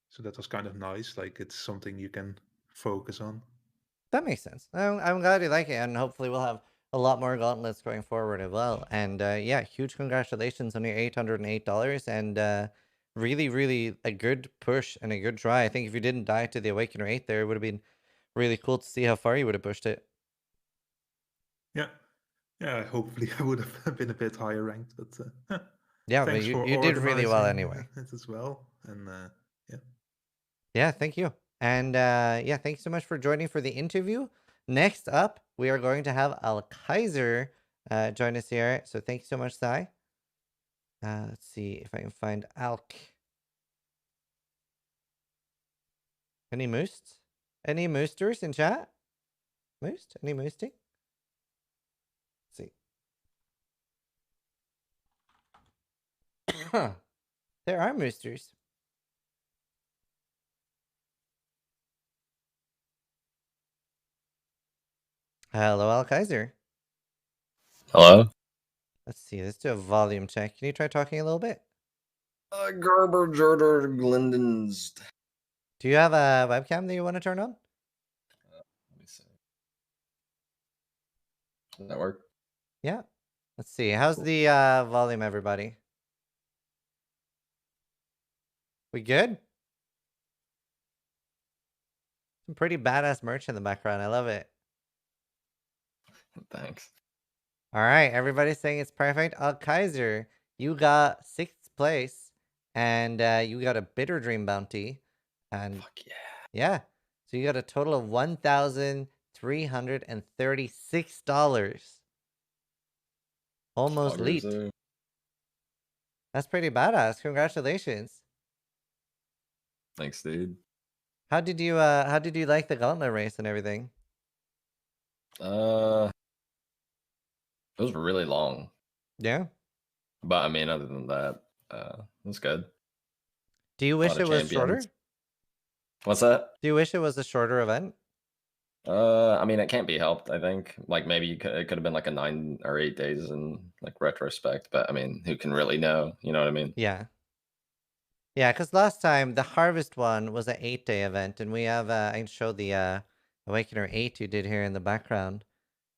So that was kind of nice. Like it's something you can focus on. That makes sense. I'm glad you like it, and hopefully we'll have a lot more gauntlets going forward as well. And yeah, huge congratulations on your $808, and really, really a good push and a good try. I think if you didn't die to the Awakener 8 there, it would have been really cool to see how far you would have pushed it. Yeah. Yeah, hopefully I would have been a bit higher ranked, but Yeah, but thanks for you did really well organizing, anyway. it as well. And yeah. Yeah, thank you. And yeah, thank you so much for joining for the interview. Next up, we are going to have Al Kaiser join us here. So thank you so much, Sai. Let's see if I can find Alk. Any moosts? Any moosters in chat? Moost? Any moosting? Let's see. There are moosters. Hello, Al Kaiser. Hello? Let's see. Let's do a volume check. Can you try talking a little bit? Gerber Jorder Glendon's. Do you have a webcam that you want to turn on? Let me see. Does that work? Yeah. Let's see. How's Cool. the volume, everybody? We good? Some pretty badass merch in the background. I love it. Thanks. All right. Everybody's saying it's perfect. Kaiser, you got 6th place and you got a Bitter Dream bounty. And Fuck yeah. yeah. So you got a total of $1,336. Almost Poggers, leaped. That's pretty badass. Congratulations. Thanks, dude. How did you like the gauntlet race and everything? It was really long. Yeah. But I mean, other than that, it was good. Do you a wish lot it of was champions. shorter? What's that? Do you wish it was a shorter event? I mean, it can't be helped. I think like maybe it could have been like a 9 or 8 days in like retrospect, but I mean, who can really know? You know what I mean? Yeah. Yeah, because last time the Harvest one was an 8-day event, and we have I can show the Awakener 8 you did here in the background.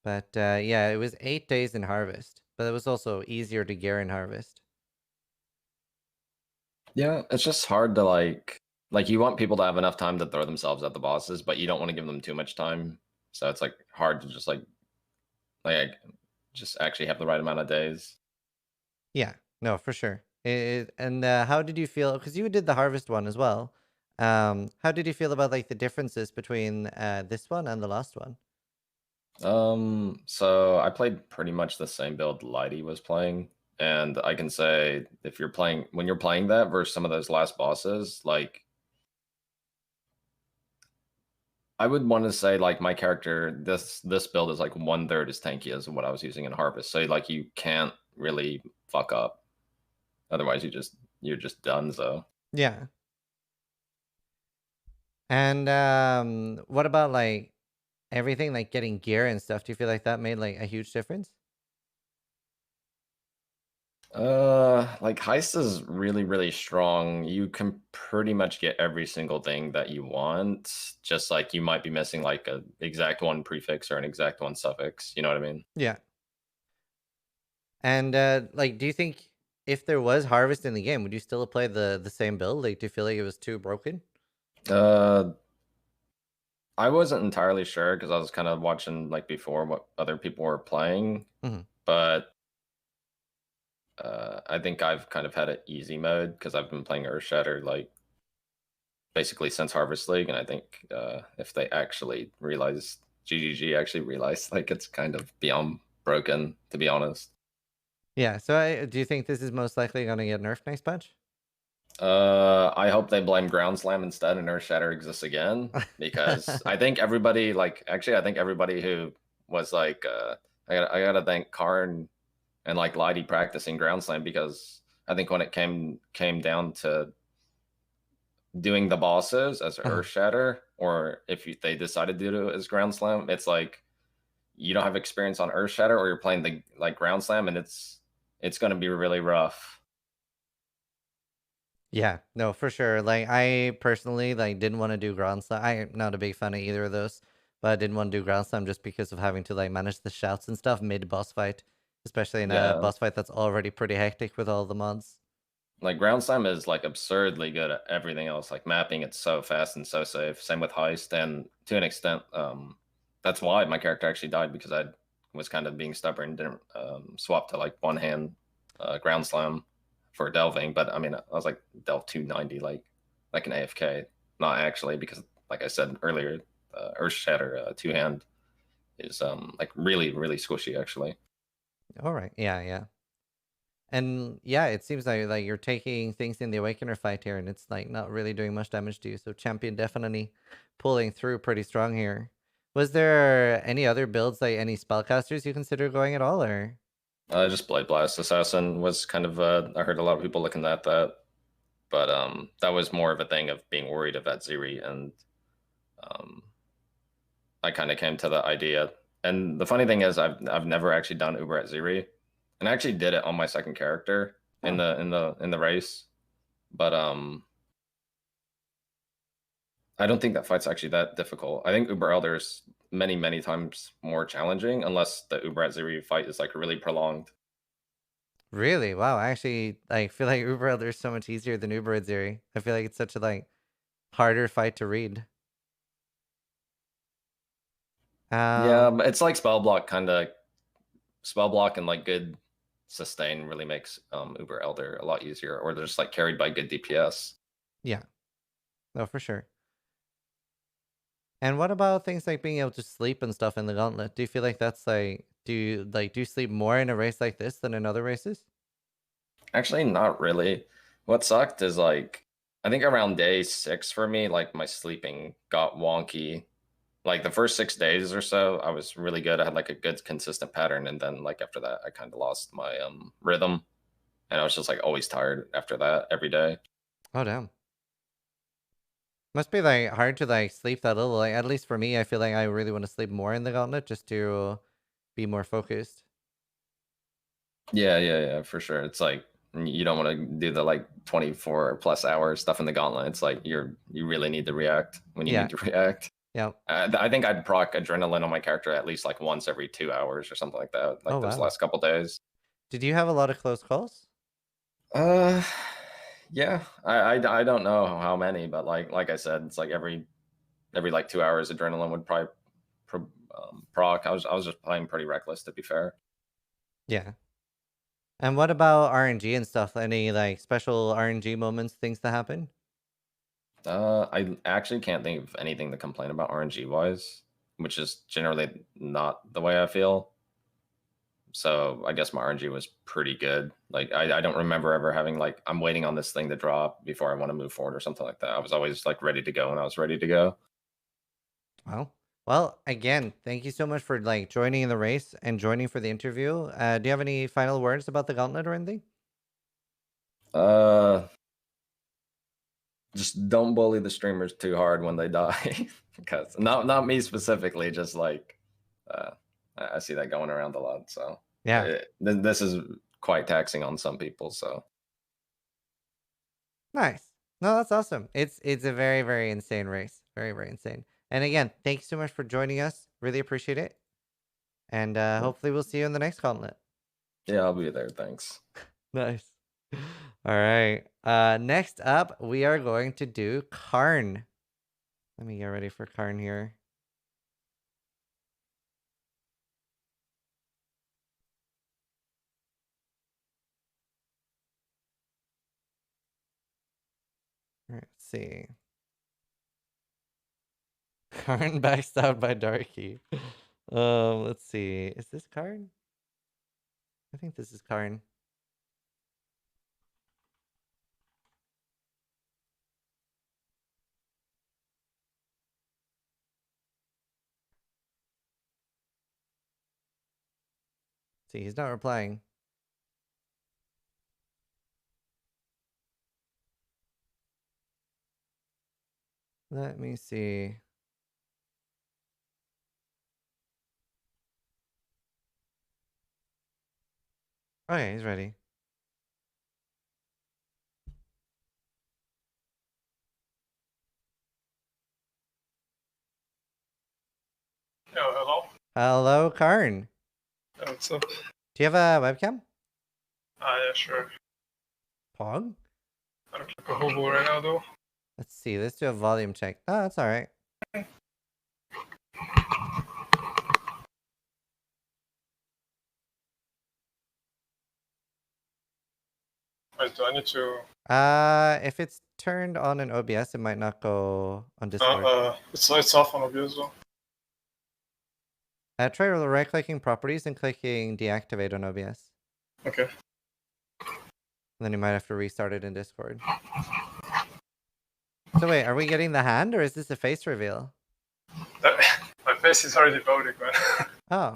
But yeah, it was 8 days in Harvest, but it was also easier to gear in Harvest. Yeah, it's just hard to like you want people to have enough time to throw themselves at the bosses, but you don't want to give them too much time. So it's like hard to just like just actually have the right amount of days. Yeah, no, for sure. And how did you feel? Because you did the Harvest one as well. How did you feel about like the differences between this one and the last one? So I played pretty much the same build Lighty was playing, and I can say if you're playing when you're playing that versus some of those last bosses, like I would want to say like my character, this build is like 1/3 as tanky as what I was using in Harvest. So like you can't really fuck up. Otherwise you're just done, so. Yeah. And what about like everything like getting gear and stuff? Do you feel like that made like a huge difference? Like Heist is really, really strong. You can pretty much get every single thing that you want. Just like you might be missing like a exact one prefix or an exact one suffix. You know what I mean? Yeah. And like, do you think if there was Harvest in the game, would you still play the same build? Like, do you feel like it was too broken? I wasn't entirely sure because I was kind of watching like before what other people were playing, Mhm. but I think I've kind of had an easy mode because I've been playing Earthshatter like basically since Harvest League, and I think if they actually realize GGG actually realized like it's kind of beyond broken, to be honest. Yeah. So, do you think this is most likely going to get nerfed next patch? I hope they blame Ground Slam instead and Earthshatter exists again because I think everybody I think everybody who was like I gotta thank Karn and like Lighty practicing Ground Slam because I think when it came down to doing the bosses as Earthshatter, or if they decided to do it as Ground Slam, it's like you don't have experience on Earthshatter, or you're playing the like Ground Slam, and it's going to be really rough. Yeah, no, for sure. Like, I personally like didn't want to do Ground Slam. I'm not a big fan of either of those, but I didn't want to do Ground Slam just because of having to like manage the shouts and stuff mid boss fight, especially in a Yeah, boss fight that's already pretty hectic with all the mods. like Ground Slam is like absurdly good at everything else. Like mapping, it's so fast and so safe. Same with Heist, and to an extent, that's why my character actually died because I was kind of being stubborn, didn't swap to like one hand Ground Slam for delving. But I mean, I was like delve 290 like an AFK, not actually because like I said earlier, Earthshatter two hand is like really really squishy actually. All right. Yeah, yeah. And yeah, it seems like you're taking things in the Awakener fight here, and it's like not really doing much damage to you. So Champion definitely pulling through pretty strong here. Was there any other builds, like any spellcasters you consider going at all, or? Just Blade Blast Assassin was kind of I heard a lot of people looking at that, but that was more of a thing of being worried about Ziri, and um, I kind of came to the idea. And the funny thing is, I've never actually done Uber at Ziri, and I actually did it on my second character in the race, but I don't think that fight's actually that difficult. I think Uber Elder is many times more challenging unless the Uber at Ziri fight is like really prolonged. Really? Wow. I actually like feel like Uber Elder is so much easier than Uber Zeri. I feel like it's such a like harder fight to read. Yeah, Um, but it's like spell block and like good sustain really makes Uber Elder a lot easier, or they're just like carried by good DPS. yeah. No, for sure. And what about things like being able to sleep and stuff in the gauntlet? Do you feel like that's like do you sleep more in a race like this than in other races? Actually, not really. What sucked is like I think around day 6 for me, like my sleeping got wonky. Like the first 6 days or so, I was really good. I had like a good consistent pattern, and then like after that, I kind of lost my rhythm, and I was just like always tired after that every day. Oh damn. Must be like hard to like sleep that little. Like at least for me, I feel like I really want to sleep more in the Gauntlet just to be more focused. Yeah, for sure. It's like you don't want to do the like 24 plus hour stuff in the gauntlet. It's like you really need to react when you Yeah. need to react. Yeah. I think I'd proc adrenaline on my character at least like once every 2 hours or something like that. Like Oh, those wow. last couple days. Did you have a lot of close calls? Yeah. I don't know how many, but like I said, it's like every like 2 hours adrenaline would probably proc. I was just playing pretty reckless, to be fair. Yeah. And what about RNG and stuff? Any like special RNG moments, things that happen? I actually can't think of anything to complain about RNG wise, which is generally not the way I feel. So I guess my RNG was pretty good. Like I don't remember ever having like I'm waiting on this thing to drop before I want to move forward or something like that. I was always like ready to go when I was ready to go. Well, again, thank you so much for like joining in the race and joining for the interview. Do you have any final words about the Gauntlet or anything? Just don't bully the streamers too hard when they die, because not me specifically, just like I see that going around a lot. So Yeah. this is quite taxing on some people. So Nice. No, that's awesome. It's a very, very insane race. Very, very insane. And again, thank you so much for joining us. Really appreciate it. And hopefully we'll see you in the next Gauntlet. yeah, I'll be there. Thanks. Nice. All right. Next up, we are going to do Karn. Let me get ready for Karn here. All right, let's see. Karn backstabbed by Darky. Let's see. Is this Karn? I think this is Karn. See, he's not replying. Let me see. Okay, he's ready. Oh, hello. Hello, Karn. Yeah, what's up? Do you have a webcam? Yeah, sure. Pog? I look like a hobo right now, though. Let's see. Let's do a volume check. Oh, that's all right. Wait, do I need to? If it's turned on in OBS, it might not go on Discord. It's off on OBS though. Try right-clicking properties and clicking deactivate on OBS. Okay. And then you might have to restart it in Discord. So wait, are we getting the hand or is this a face reveal? My face is already voted, man. Oh.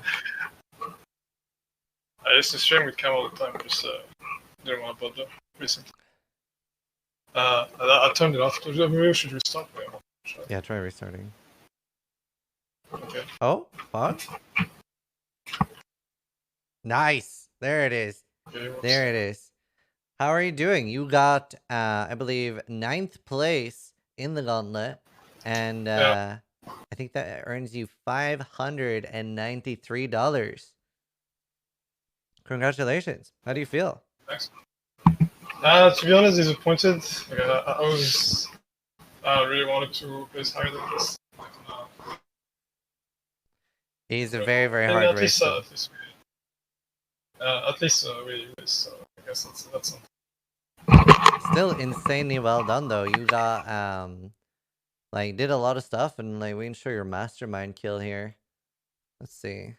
I used to stream with Cam all the time, just didn't want to bother recently. I turned it off. Maybe we should restart. Yeah, try restarting. Okay. Oh, fuck. Nice. There it is. Okay, there it is. How are you doing? You got, I believe, 9th place in the Gauntlet. And I think that earns you $593. Congratulations. How do you feel? Thanks. To be honest, disappointed. I really wanted to place higher than this. He's a very, very hard race. At least we so I guess that's something. Still insanely well done though. You got like did a lot of stuff and like we can show your mastermind kill here. Let's see.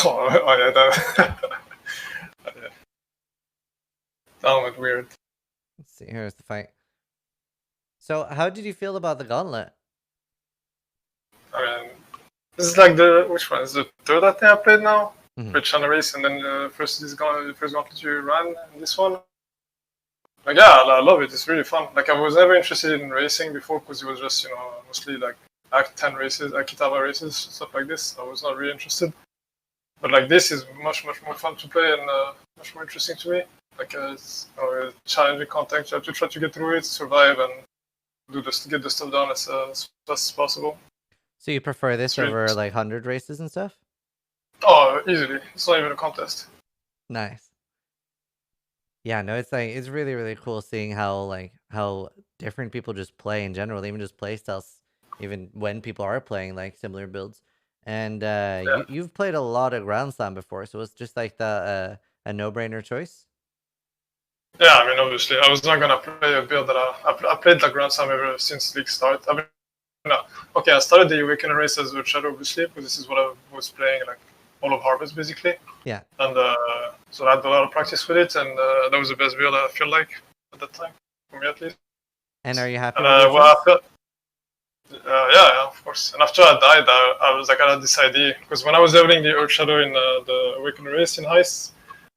Oh yeah, that went weird. Let's see. Here's the fight. So, how did you feel about the Gauntlet? I mean, this is like which one is the third I think I played now. For China race, and then first gauntlet you ran, and this one. Like, yeah, I love it. It's really fun. Like, I was never interested in racing before because it was just, mostly like Act 10 races, Akitaba races, stuff like this. I was not really interested. But like, this is much, much more fun to play and much more interesting to me. Like, it's a challenging content. You have to try to get through it, survive, and get the stuff done as fast as possible. So you prefer this really over like 100 races and stuff? Oh, easily. It's not even a contest. Nice. Yeah, no, it's like it's really really cool seeing how different people just play in general, even just play styles, even when people are playing like similar builds. And you've played a lot of Ground Slam before, so it's just like a no-brainer choice. Yeah, I mean, obviously, I was not gonna play a build that I played like Grand Slam ever since league start. I mean, no, okay, I started the Awakening race as a Shadow, obviously, because this is what I was playing like all of Harvest basically. Yeah. And so I had a lot of practice with it, and that was the best build I feel like at that time, for me at least. And are you happy? And with your well, choice? yeah, of course. And after I died, I was like, I had this idea because when I was leveling the Earth Shadow in the Awakening race in Heist,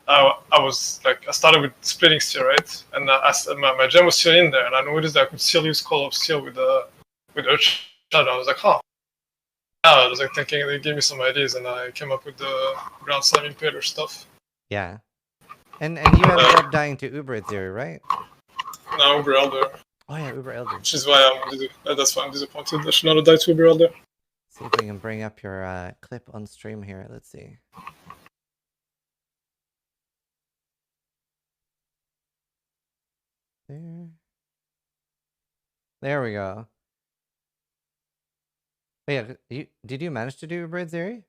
I was like, I started with splitting steel, right? And my gem was still in there, and I noticed that I could still use Call of Steel with Earth Shadow. I was like, huh. Yeah, I was like thinking, they gave me some ideas, and I came up with the Ground Slam Impaler stuff. Yeah. And you ended up dying to Uber at 0, right? Now Uber Elder. Oh yeah, Uber Elder. Which is why that's why I'm disappointed. I should not have died to Uber Elder. See if we can bring up your clip on stream here. Let's see. There we go. Oh, yeah, did you manage to do Uber at 0?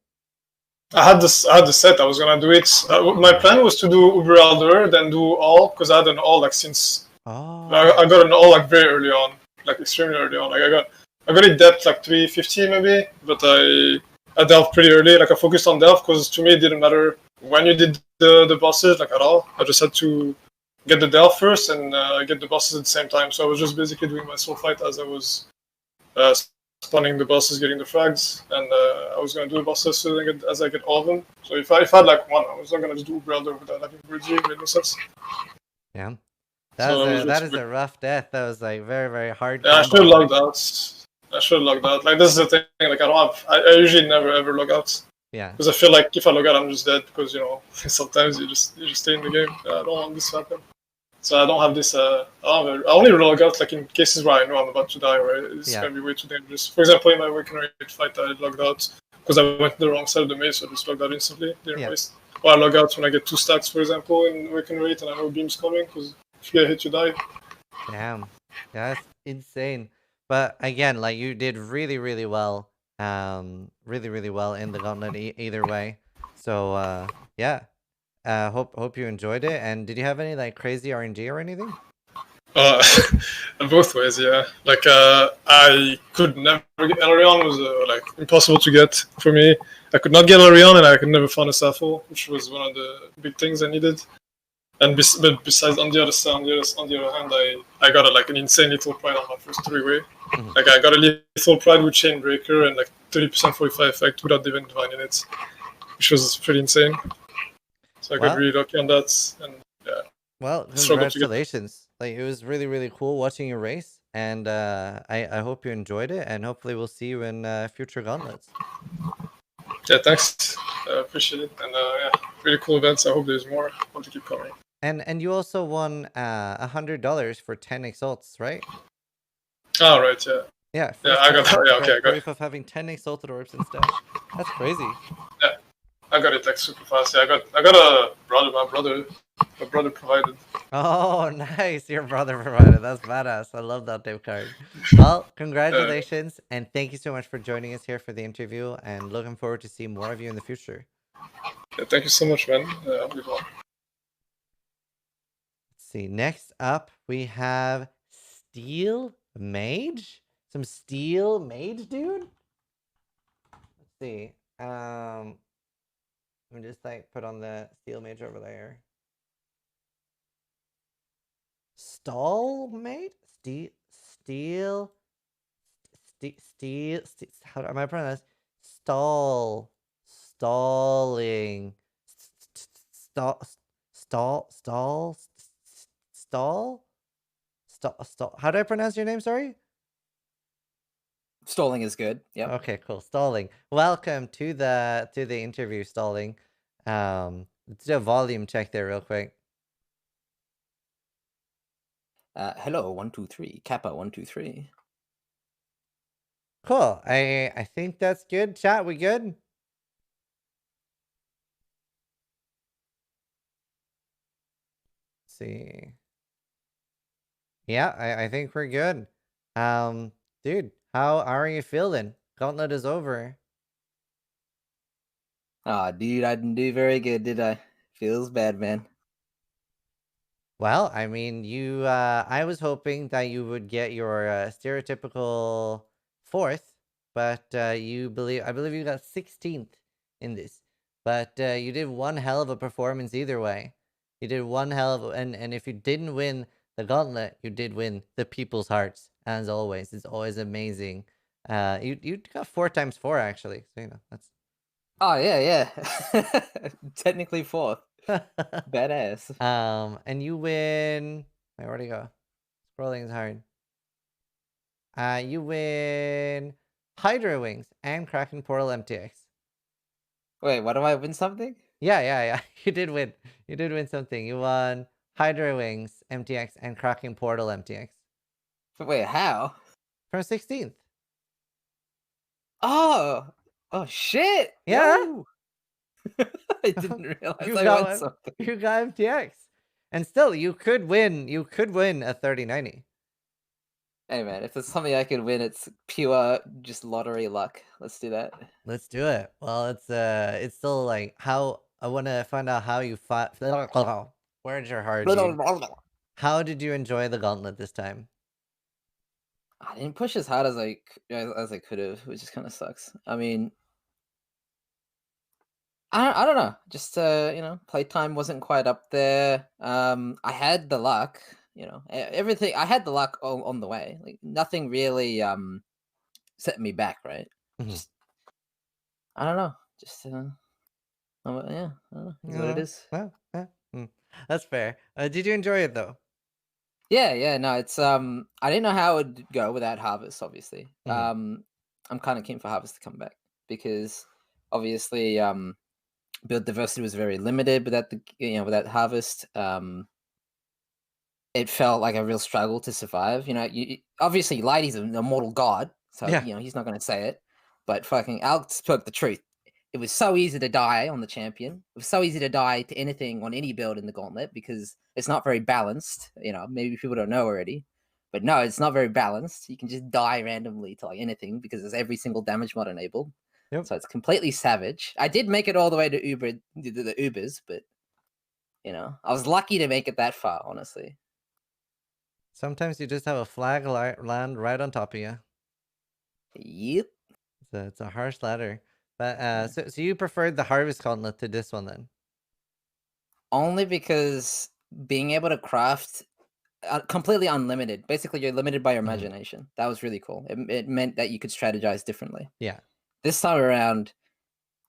I had the set. I was gonna do it. My plan was to do Uber Elder, then do all, because I had an all like since. Oh. I got an all like very early on, like extremely early on. Like I got it depth like 350 maybe, but I delved pretty early. Like I focused on delve because to me it didn't matter when you did the bosses like at all. I just had to get the delve first and get the bosses at the same time. So I was just basically doing my soul fight as I was spawning the bosses, getting the frags, and I was gonna do the bosses so as I get all of them. So if I had like one, I was not gonna just do Brother without having Bridgie. It made no sense. Yeah, that is a rough death. That was like very very hard. Yeah, I should have logged out. Like this is the thing. Like I usually never ever log out. Yeah. Because I feel like if I log out, I'm just dead. Because sometimes you just stay in the game. I don't want this to happen. So I don't have this. I only log out like in cases where I know I'm about to die, or it's gonna be way too dangerous. For example, in my Awakening fight, I logged out because I went to the wrong side of the maze, so I just logged out instantly. Didn't waste. Or I log out when I get 2 stacks, for example, in Awakening and I know beam's coming, because if you get hit, you die. Damn, that's insane. But again, like you did really really well, really well in the gauntlet either way. So yeah. Hope you enjoyed it. And did you have any like crazy RNG or anything? Both ways, yeah. Like I could never get Elarion was like impossible to get for me. I could not get Elarion, and I could never find a Sappho, which was one of the big things I needed. And but besides, on the other hand, I got like an insane lethal pride on my first 3-way. Mm-hmm. Like I got a lethal pride with Chain Breaker and like 30% 45 effect without even divine in it, which was pretty insane. So I got really lucky on that, and yeah. Well, congratulations! Like it was really, really cool watching your race, and I hope you enjoyed it, and hopefully we'll see you in future gauntlets. Yeah, thanks. I appreciate it, and yeah, really cool events. I hope there's more. I want to keep coming. And you also won $100 for 10 exalts, right? Oh right, yeah. Yeah, I got that. Yeah, okay, I got proof of having 10 exalted orbs and stuff. That's crazy. Yeah. I got it like super fast. Yeah, I got a brother. My brother provided. Oh, nice! Your brother provided. That's badass. I love that tip card. Well, congratulations, and thank you so much for joining us here for the interview. And looking forward to see more of you in the future. Yeah, thank you so much, man. Let's see. Next up, we have Steel Mage. Some Steel Mage, dude. Let's see. Let me just like put on the Steel Mage over there. Stall mate? Steel. How am I pronouncing this? Stalling. Stall. How do I pronounce your name? Sorry. Stalling is good. Yep. Okay, cool. Stalling. Welcome to the interview, Stalling. Let's do a volume check there real quick. Hello, 123. Kappa 123. Cool. I think that's good. Chat, we good? Let's see. Yeah, I think we're good. Dude, how are you feeling? Gauntlet is over. Ah, dude, I didn't do very good, did I? Feels bad, man. Well, I mean, I was hoping that you would get your stereotypical 4th, but I believe you got 16th in this. But you did one hell of a performance either way. You did one hell of and if you didn't win the gauntlet, you did win the people's hearts, as always. It's always amazing. You got 4 times 4 actually, so that's. Oh yeah. Technically 4th. Badass. And you win. Wait, where'd he go? Scrolling is hard. You win Hydra Wings and Kraken Portal MTX. Wait, what do I win something? Yeah. You did win. You did win something. You won Hydra Wings MTX and Kraken Portal MTX. But wait, how? From 16th. Oh shit! Yeah. Yo! I didn't realize You I got won something. You got MTX. And still, you could win a 3090. Hey man, if there's something I could win, it's pure just lottery luck. Let's do that. Let's do it. Well, it's still like how I want to find out how you fought. Words are hard. Dude. How did you enjoy the gauntlet this time? I didn't push as hard as I could have, which just kind of sucks. I mean, I don't know. Just playtime wasn't quite up there. I had the luck. Everything. I had the luck on the way. Like nothing really set me back. Right. Mhm. Just I don't know. Just yeah. I don't know. Is what it is. Well, that's fair. Did you enjoy it though? Yeah. No, it's I didn't know how it would go without Harvest. Obviously, I'm kind of keen for Harvest to come back because obviously build diversity was very limited without Harvest. It felt like a real struggle to survive. Obviously Lighty's an immortal god, so Yeah. He's not going to say it, but fucking Alex spoke the truth. It was so easy to die on the champion. It was so easy to die to anything on any build in the gauntlet because it's not very balanced. Maybe people don't know already, but no, it's not very balanced. You can just die randomly to like anything because there's every single damage mod enabled. Yep. So it's completely savage. I did make it all the way to the Ubers, but I was lucky to make it that far, honestly. Sometimes you just have a flag land right on top of you. Yep. It's a harsh ladder. But so you preferred the Harvest Gauntlet to this one then? Only because being able to craft completely unlimited. Basically, you're limited by your imagination. That was really cool. It meant that you could strategize differently. Yeah. This time around,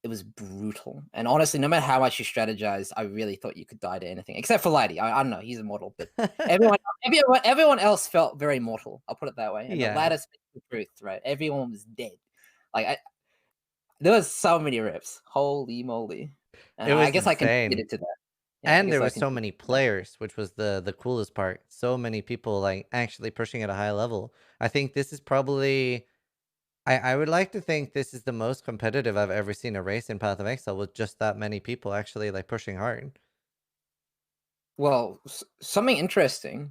it was brutal. And honestly, no matter how much you strategized, I really thought you could die to anything. Except for Lighty. I don't know, he's immortal. But everyone else felt very mortal. I'll put it that way. And the ladder speaks the truth, right? Everyone was dead. Like, there was so many rips. Holy moly. It was I guess insane. I contributed to that. And there was so many players, which was the coolest part. So many people like actually pushing at a high level. I think this is probably... I would like to think this is the most competitive I've ever seen a race in Path of Exile with just that many people actually like pushing hard. Well, something interesting.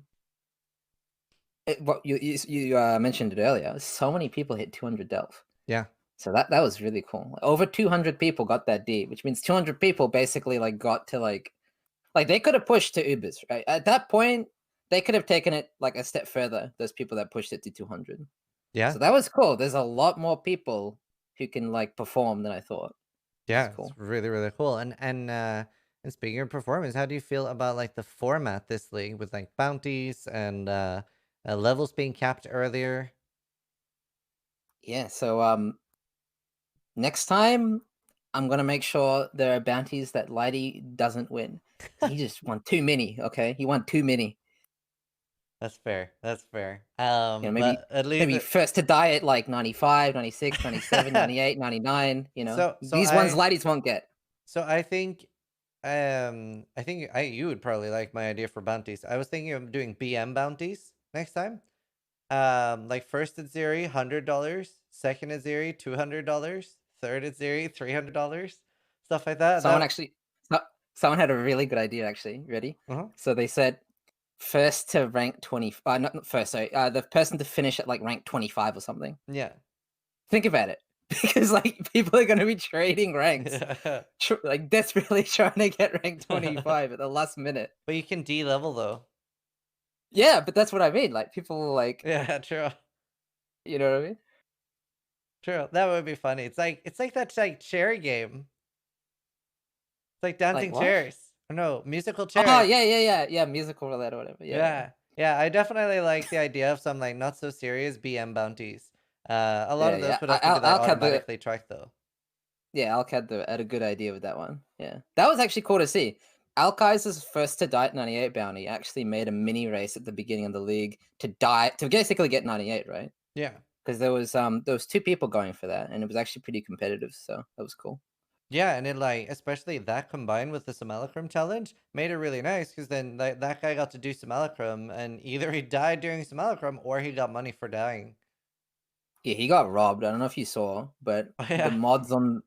What you mentioned it earlier. So many people hit 200 delve. Yeah. So that was really cool. Over 200 people got that D, which means 200 people basically like got to like they could have pushed to Ubers, right? At that point, they could have taken it like a step further. Those people that pushed it to 200. Yeah. So that was cool. There's a lot more people who can like perform than I thought. Yeah, cool. It's really, really cool. And speaking of performance, how do you feel about like the format this league with like bounties and levels being capped earlier? Yeah, so next time I'm gonna make sure there are bounties that Lighty doesn't win. He just won too many, okay? He won too many. That's fair. That's fair. Maybe but at least maybe first to die at like 95, 96, 97, 98, 99. So These ones ladies won't get. So I think you would probably like my idea for bounties. I was thinking of doing BM bounties next time. Like first at Zeri, $100, second at Zeri, $200, third at Zeri, $300, stuff like that. Someone had a really good idea actually. Ready? Uh-huh. So they said first to rank 20. Not first. Sorry, the person to finish at like rank 25 or something. Yeah. Think about it. Because like people are going to be trading ranks, like desperately trying to get rank 25 at the last minute. But you can D-level though. Yeah, but that's what I mean. Like people like. Yeah, true. You know what I mean? True. That would be funny. It's like that like chair game. It's like dancing chairs. Or no, musical chairs. Oh yeah. Musical roulette or whatever. Yeah. I definitely like the idea of some like not so serious BM bounties. A lot of those would have to be like automatically tracked though. Yeah, Alcad had a good idea with that one. Yeah, that was actually cool to see. Alkai's first to die at 98 bounty actually made a mini race at the beginning of the league to basically get 98, right? Yeah, because there was two people going for that, and it was actually pretty competitive. So that was cool. Yeah, and it like especially that combined with the Simulacrum challenge made it really nice because then that guy got to do Simulacrum, and either he died during Simulacrum or he got money for dying. Yeah, he got robbed. I don't know if you saw, but the mods on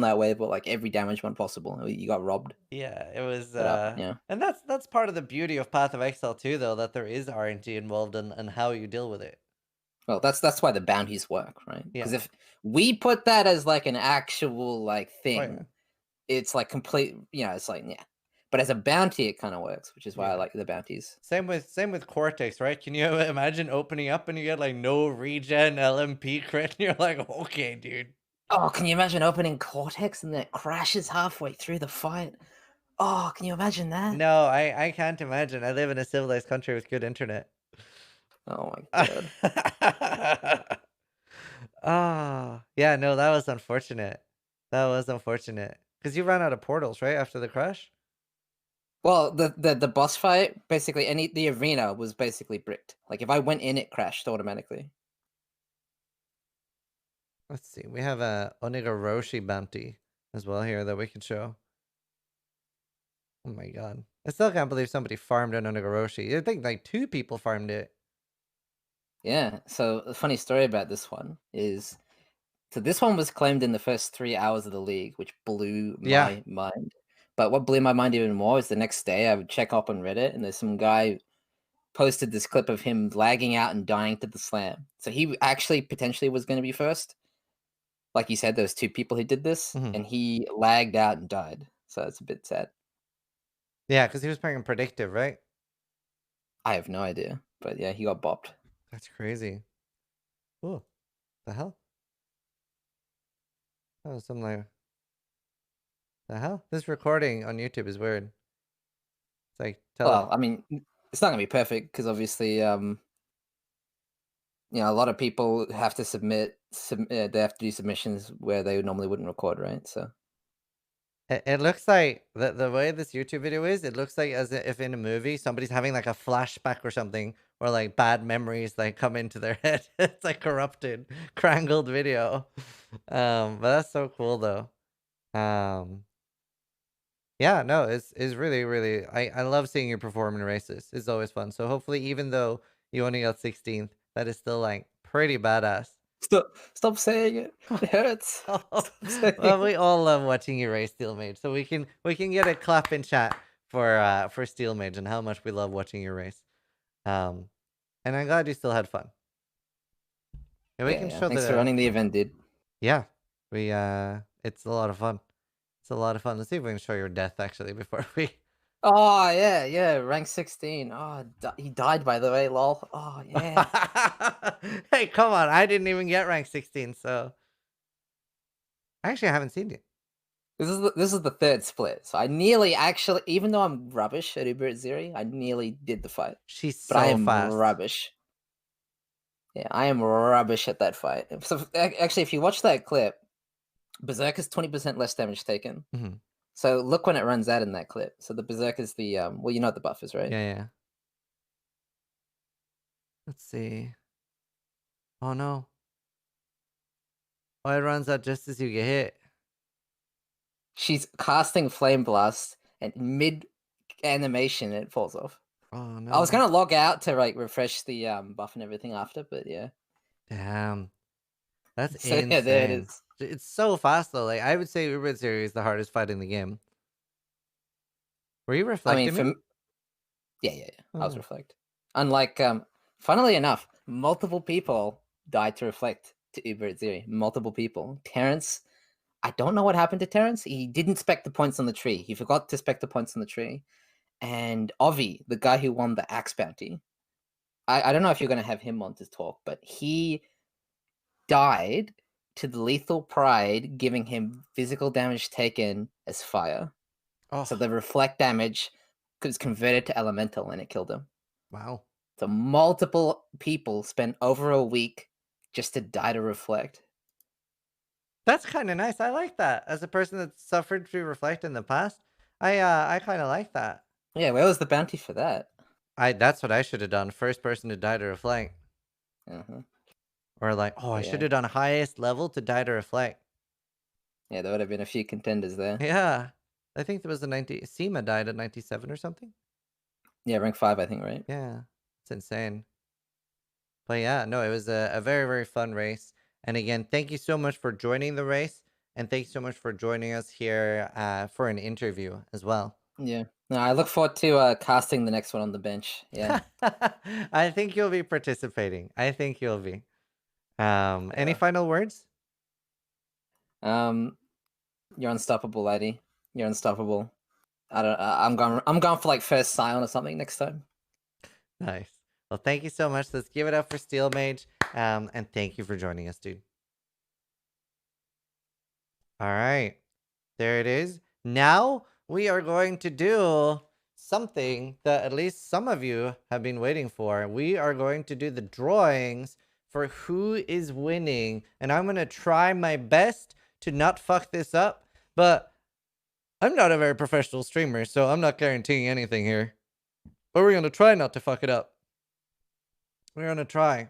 that wave were like every damage one possible. You got robbed. Yeah, it was. Yeah, and that's part of the beauty of Path of Exile too, though, that there is RNG involved in how you deal with it. Well, that's why the bounties work, right? Because if we put that as like an actual like thing, it's like complete. It's like But as a bounty, it kind of works, which is why I like the bounties. Same with Cortex, right? Can you imagine opening up and you get like no regen LMP crit? And you're like, okay, dude. Oh, can you imagine opening Cortex and then it crashes halfway through the fight? Oh, can you imagine that? No, I can't imagine. I live in a civilized country with good internet. Oh my god. Yeah, no, that was unfortunate. Because you ran out of portals, right, after the crash? Well, the boss fight, basically the arena was basically bricked. Like if I went in, it crashed automatically. Let's see. We have a Onigoroshi bounty as well here that we can show. Oh my god. I still can't believe somebody farmed an Onigoroshi. I think like 2 people farmed it. Yeah, so the funny story about this one is, so this one was claimed in the first 3 hours of the league, which blew my mind. But what blew my mind even more is the next day I would check up on Reddit, and there's some guy posted this clip of him lagging out and dying to the slam. So he actually potentially was going to be first. Like you said, there was 2 people who did this, and he lagged out and died. So it's a bit sad. Yeah, because he was playing predictive, right? I have no idea, but yeah, he got bopped. That's crazy. Oh, the hell? Oh, something like the hell? This recording on YouTube is weird. It's like I mean, it's not gonna be perfect because obviously, a lot of people have to submit. They have to do submissions where they normally wouldn't record, right? So it looks like the way this YouTube video is. It looks like as if in a movie somebody's having like a flashback or something, or like bad memories like come into their head. It's like corrupted, crangled video. But that's so cool though. Yeah, no, it's really, really. I love seeing you perform in races. It's always fun. So hopefully, even though you only got 16th, that is still like pretty badass. Stop saying it. It hurts. Well, we all love watching you race Steel Mage, so we can get a clap in chat for Steel Mage and how much we love watching you race. And I'm glad you still had fun. And we can show Thanks for running the event, dude. Yeah, it's a lot of fun. It's a lot of fun. Let's see if we can show your death actually before we. Oh yeah, rank 16. Oh, he died by the way, lol. Oh yeah. Hey, come on! I didn't even get rank 16, so actually I haven't seen it. This is the 3rd split, so I nearly actually, even though I'm rubbish at Uber at Zeri, I nearly did the fight. But I am fast. Rubbish. Yeah, I am rubbish at that fight. So actually, if you watch that clip, Berserker's 20% less damage taken. So look when it runs out in that clip. So the Berserker's the well, you know what the buff is, right? Yeah. Let's see. Oh no. Oh, it runs out just as you get hit. She's casting Flame Blast, and mid animation it falls off. Oh no. I was gonna log out to like refresh the buff and everything after, but yeah. Damn. That's So insane. yeah, there it is. It's so fast though. Like I would say Uber Series is the hardest fight in the game. Were you I reflecting mean, me? yeah. I was Oh. reflect. Unlike, funnily enough, multiple people died to reflect to Uber at Zero. Multiple people. Terrence, I don't know what happened to Terrence. He didn't spec the points on the tree. He forgot to spec the points on the tree. And Ovi, the guy who won the axe bounty, I don't know if you're going to have him on to talk, but he died to the lethal pride, giving him physical damage taken as fire. Oh, So the reflect damage was converted to elemental and it killed him. wow. So multiple people spent over a week just to die to reflect. That's kind of nice. I like that. As a person that suffered through reflect in the past, I kind of like that. Yeah, where was the bounty for that? That's what I should have done. First person to die to reflect. Uh-huh. Or like, oh, I Yeah. should have done highest level to die to reflect. Yeah, there would have been a few contenders there. Yeah. I think there was a 90. Seema died at 97 or something. Yeah, rank 5, I think, right? Yeah. It's insane. But yeah, no, it was a very, very fun race. And again, thank you so much for joining the race. And thanks so much for joining us here for an interview as well. Yeah. No, I look forward to casting the next one on the bench. Yeah. I think you'll be participating. I think you'll be. Any final words? You're unstoppable, lady. You're unstoppable. I'm going for like first Scion or something next time. Nice. Well, thank you so much. Let's give it up for Steel Mage. And thank you for joining us, dude. All right. There it is. Now we are going to do something that at least some of you have been waiting for. We are going to do the drawings for who is winning. And I'm going to try my best to not fuck this up. But I'm not a very professional streamer, so I'm not guaranteeing anything here. But we're going to try not to fuck it up. We're going to try.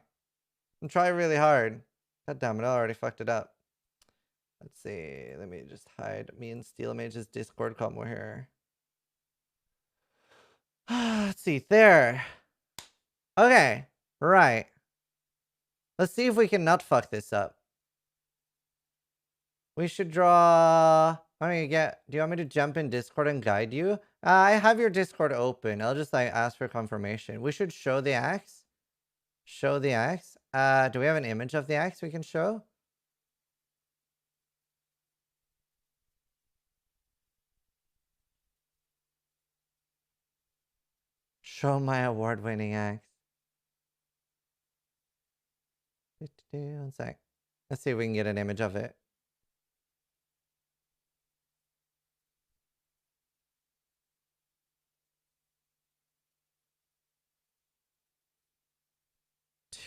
And try really hard. God damn it, I already fucked it up. Let's see. Let me just hide me and Steel Mage's Discord combo here. Let's see. There. Okay. Right. Let's see if we can not fuck this up. We should draw... do you want me to jump in Discord and guide you? I have your Discord open. I'll just like ask for confirmation. We should show the axe. Show the axe. Do we have an image of the axe we can show? Show my award-winning axe. 1 sec. Let's see if we can get an image of it.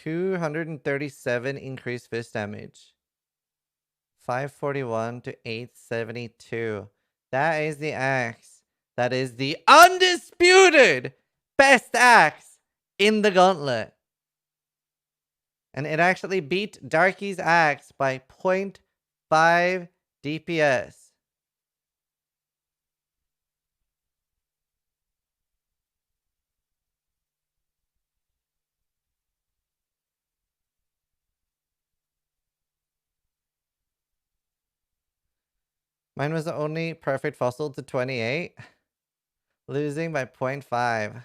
$237 increased fist damage. 541 to 872. That is the axe. That is the undisputed best axe in the gauntlet. And it actually beat Darky's axe by 0.5 DPS. Mine was the only perfect fossil to 28. Losing by 0.5.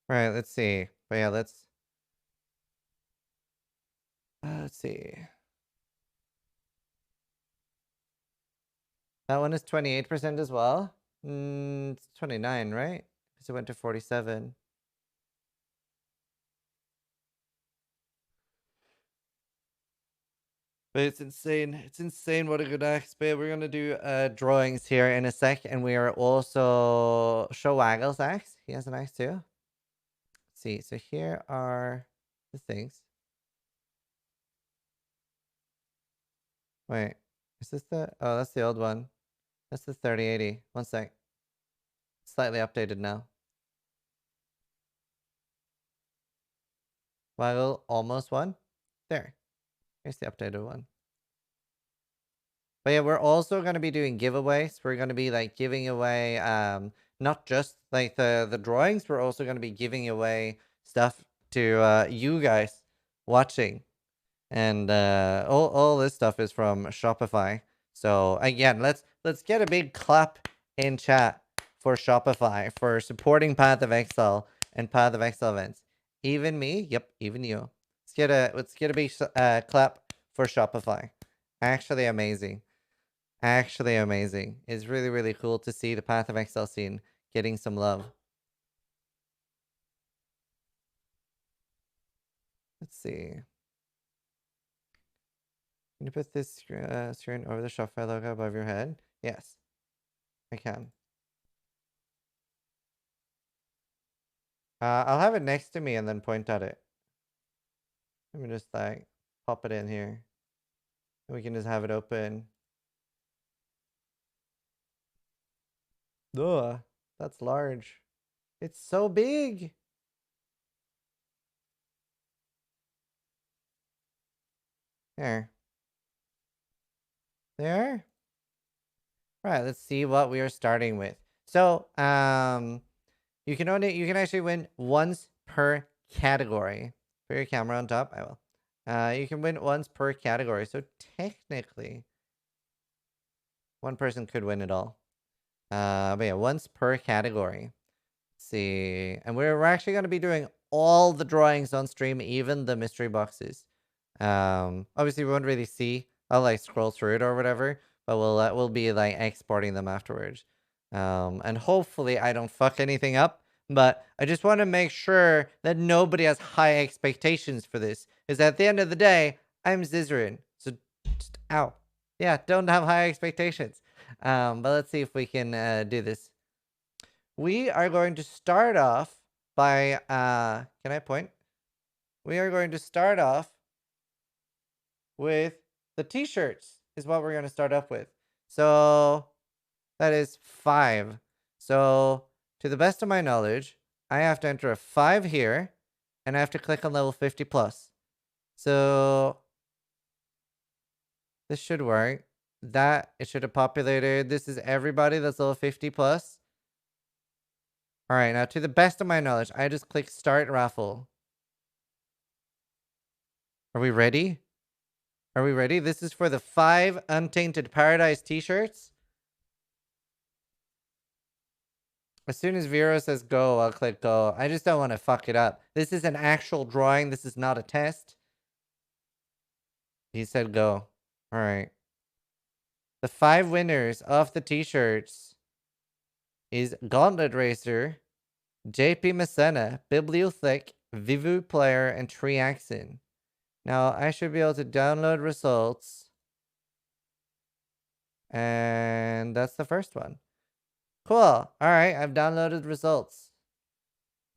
Right, let's see. But yeah, let's see. That one is 28% as well. It's 29, right? Because it went to 47. But it's insane. It's insane what a good axe. But we're gonna do drawings here in a sec, and we are also show Waggle's axe. He has an axe too. Let's see. So here are the things. Wait, is this the? Oh, that's the old one. That's the 3080. One sec. Slightly updated now. Well, almost one. There. Here's the updated one. But yeah, we're also going to be doing giveaways. We're going to be like giving away not just like the drawings, we're also going to be giving away stuff to you guys watching. And all this stuff is from Shopify. So again, let's get a big clap in chat for Shopify for supporting Path of Exile and Path of Exile events. Even me, yep, even you. Let's get a big clap for Shopify. Actually amazing. Actually amazing. It's really, really cool to see the Path of Exile scene getting some love. Let's see. Can you put this screen over the Shopify logo above your head? Yes, I can. I'll have it next to me and then point at it. Let me just like pop it in here. We can just have it open. Ugh, that's large. It's so big. There. There. Right, let's see what we are starting with. So, you can actually win once per category. Put your camera on top. I will. You can win once per category. So technically, one person could win it all. But yeah, once per category. Let's see, and we're actually going to be doing all the drawings on stream, even the mystery boxes. Obviously we won't really see. I'll like scroll through it or whatever, but we'll be like exporting them afterwards. And hopefully I don't fuck anything up. But I just want to make sure that nobody has high expectations for this. Because at the end of the day, I'm Zizaran. So just ow. Yeah, don't have high expectations. But let's see if we can do this. We are going to start off by can I point? We are going to start off with the t-shirts is what we're going to start off with. So that is 5. So to the best of my knowledge, I have to enter a 5 here and I have to click on level 50 plus. So this should work. That it should have populated. This is everybody that's level 50 plus. All right, now to the best of my knowledge, I just click start raffle. Are we ready? Are we ready? This is for the 5 Untainted Paradise t-shirts. As soon as Viyro says go, I'll click go. I just don't want to fuck it up. This is an actual drawing. This is not a test. He said go. All right. The 5 winners of the t-shirts is Gauntlet Racer, JP Messena, Bibliothic, Vivu Player, and Triaxin. Now, I should be able to download results. And that's the first one. Cool. All right, I've downloaded results.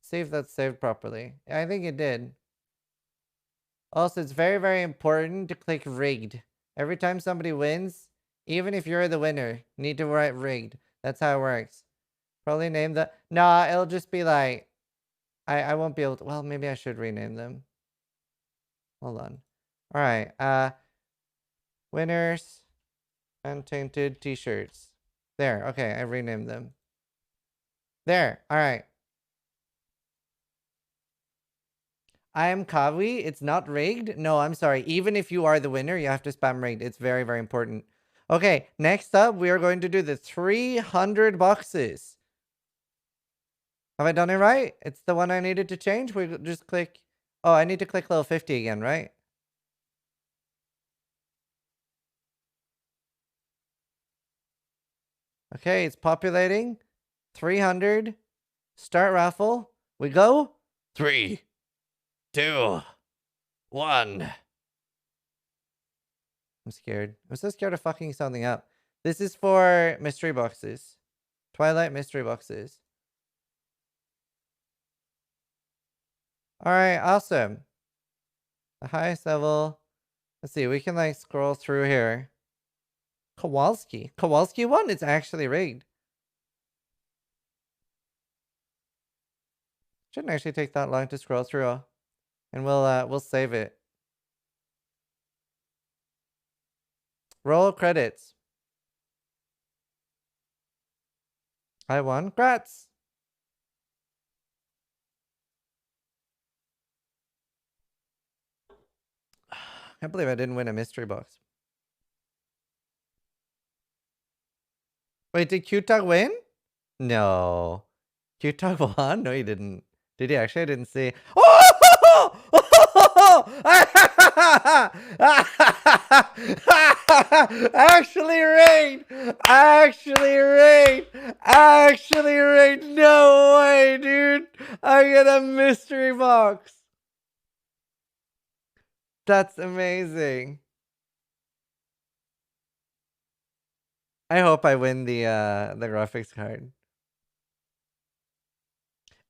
See if that's saved properly. I think it did. Also, it's very, very important to click rigged. Every time somebody wins, even if you're the winner, you need to write rigged. That's how it works. Probably name the... Nah, it'll just be like... I won't be able to... Well, maybe I should rename them. Hold on. All right. Winners. Untainted t-shirts. There. Okay, I renamed them. There. All right. I am Kawi. It's not rigged. No, I'm sorry. Even if you are the winner, you have to spam rigged. It's very, very important. Okay, next up, we are going to do the 300 boxes. Have I done it right? It's the one I needed to change. We just click... Oh, I need to click level 50 again, right? Okay, it's populating. 300. Start raffle. We go. 3, 2, 1. I'm scared. I'm so scared of fucking something up. This is for mystery boxes. Twilight mystery boxes. Alright, awesome. The highest level. Let's see, we can like scroll through here. Kowalski. Kowalski won. It's actually rigged. Shouldn't actually take that long to scroll through. And we'll save it. Roll credits. I won. Grats. I can't believe I didn't win a mystery box. Wait, did Q-Tug win? No. Q-Tug won? No, he didn't. Did he actually? I didn't see. Oh! Actually rigged! Actually rigged! Actually rigged! No way, dude! I get a mystery box! That's amazing. I hope I win the graphics card.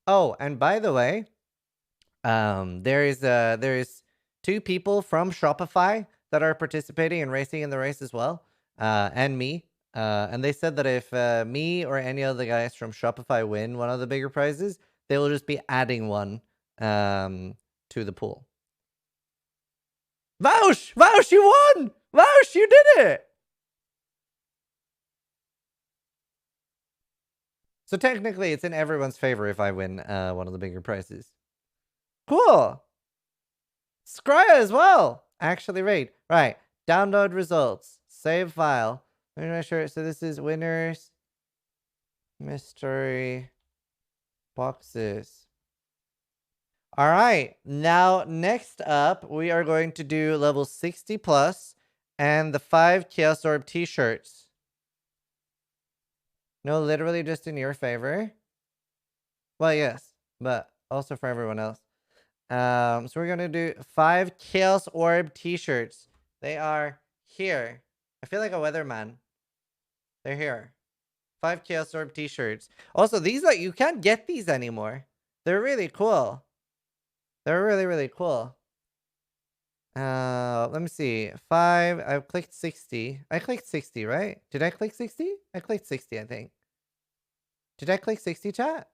Oh, and by the way, there's 2 people from Shopify that are participating in Racing in the Race as well, and me. And they said that if me or any other guys from Shopify win one of the bigger prizes, they will just be adding one to the pool. Vaush! Vaush, you won! Vaush, you did it! So technically, it's in everyone's favor if I win one of the bigger prizes. Cool. Scrya as well. Actually, right. Download results. Save file. Let me make sure. So this is winners. Mystery boxes. All right. Now, next up, we are going to do level 60 plus and the 5 Chaos Orb t-shirts. No, literally just in your favor. Well, yes, but also for everyone else. So we're gonna do 5 Chaos Orb t-shirts. They are here. I feel like a weatherman. They're here. 5 Chaos Orb t-shirts. Also, these you can't get these anymore. They're really cool. They're really, really cool. Let me see. 5. I've clicked 60. I clicked 60, right? Did I click 60? I clicked 60, I think. Did I click 60, chat?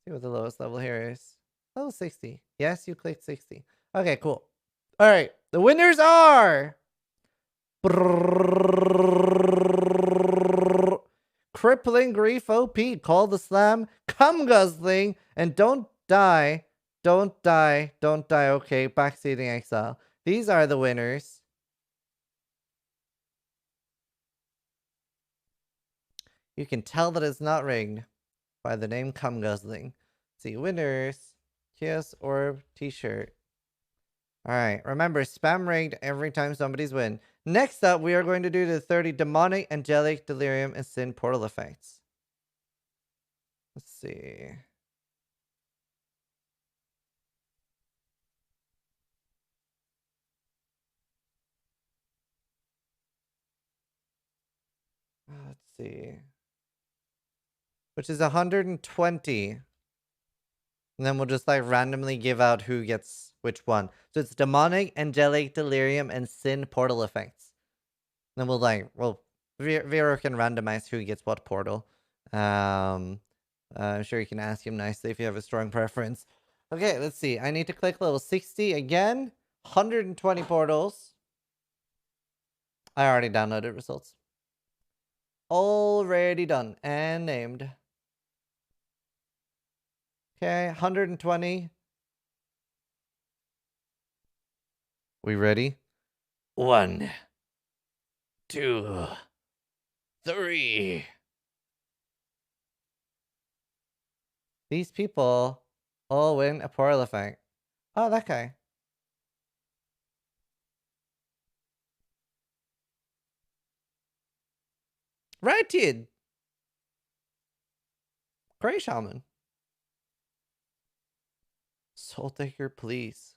See what the lowest level here is. Level 60. Yes, you clicked 60. Okay, cool. All right. The winners are Crippling Grief OP, Call the Slam, Cum Guzzling, and Don't Die. Don't Die. Don't Die. Okay, Backseating Exile. These are the winners. You can tell that it's not rigged by the name Cum Guzzling. See, winners. Chaos Orb t-shirt. Alright, remember, spam rigged every time somebody's win. Next up, we are going to do the 30 Demonic, Angelic, Delirium, and Sin portal effects. Let's see. Let's see. Which is 120. And then we'll just like randomly give out who gets which one. So it's Demonic, Angelic, Delirium, and Sin portal effects. And then Viyro can randomize who gets what portal. I'm sure you can ask him nicely if you have a strong preference. Okay, let's see. I need to click level 60 again. 120 portals. I already downloaded results. Already done and named. Okay, 120. We ready? 1, 2, 3. These people all win a portal effect. Oh, that guy. Righted. Grey Shaman. Soul Taker, please.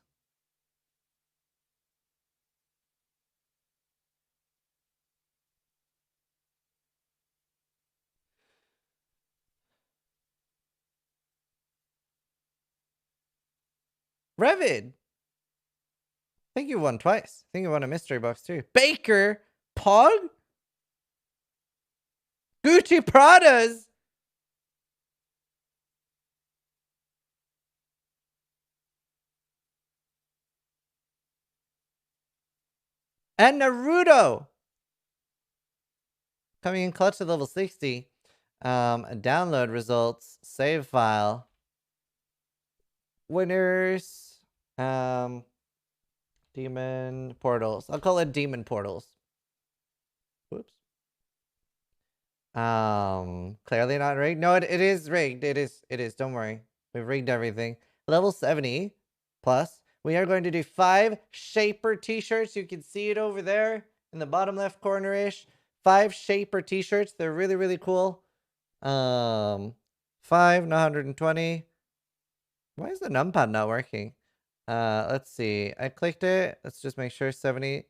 Revid. think you won twice. I think you won a mystery box too. Baker, Pog, Gucci Pradas. And Naruto. Coming in clutch to level 60. Download results. Save file. Winners. Demon portals. I'll call it demon portals. Whoops. Clearly not rigged. No, it is rigged. It is. Don't worry. We've rigged everything. Level 70 plus. We are going to do 5 Shaper t-shirts. You can see it over there in the bottom left corner-ish. 5 Shaper t-shirts. They're really, really cool. 5, not 120. Why is the numpad not working? Let's see. I clicked it. Let's just make sure 70.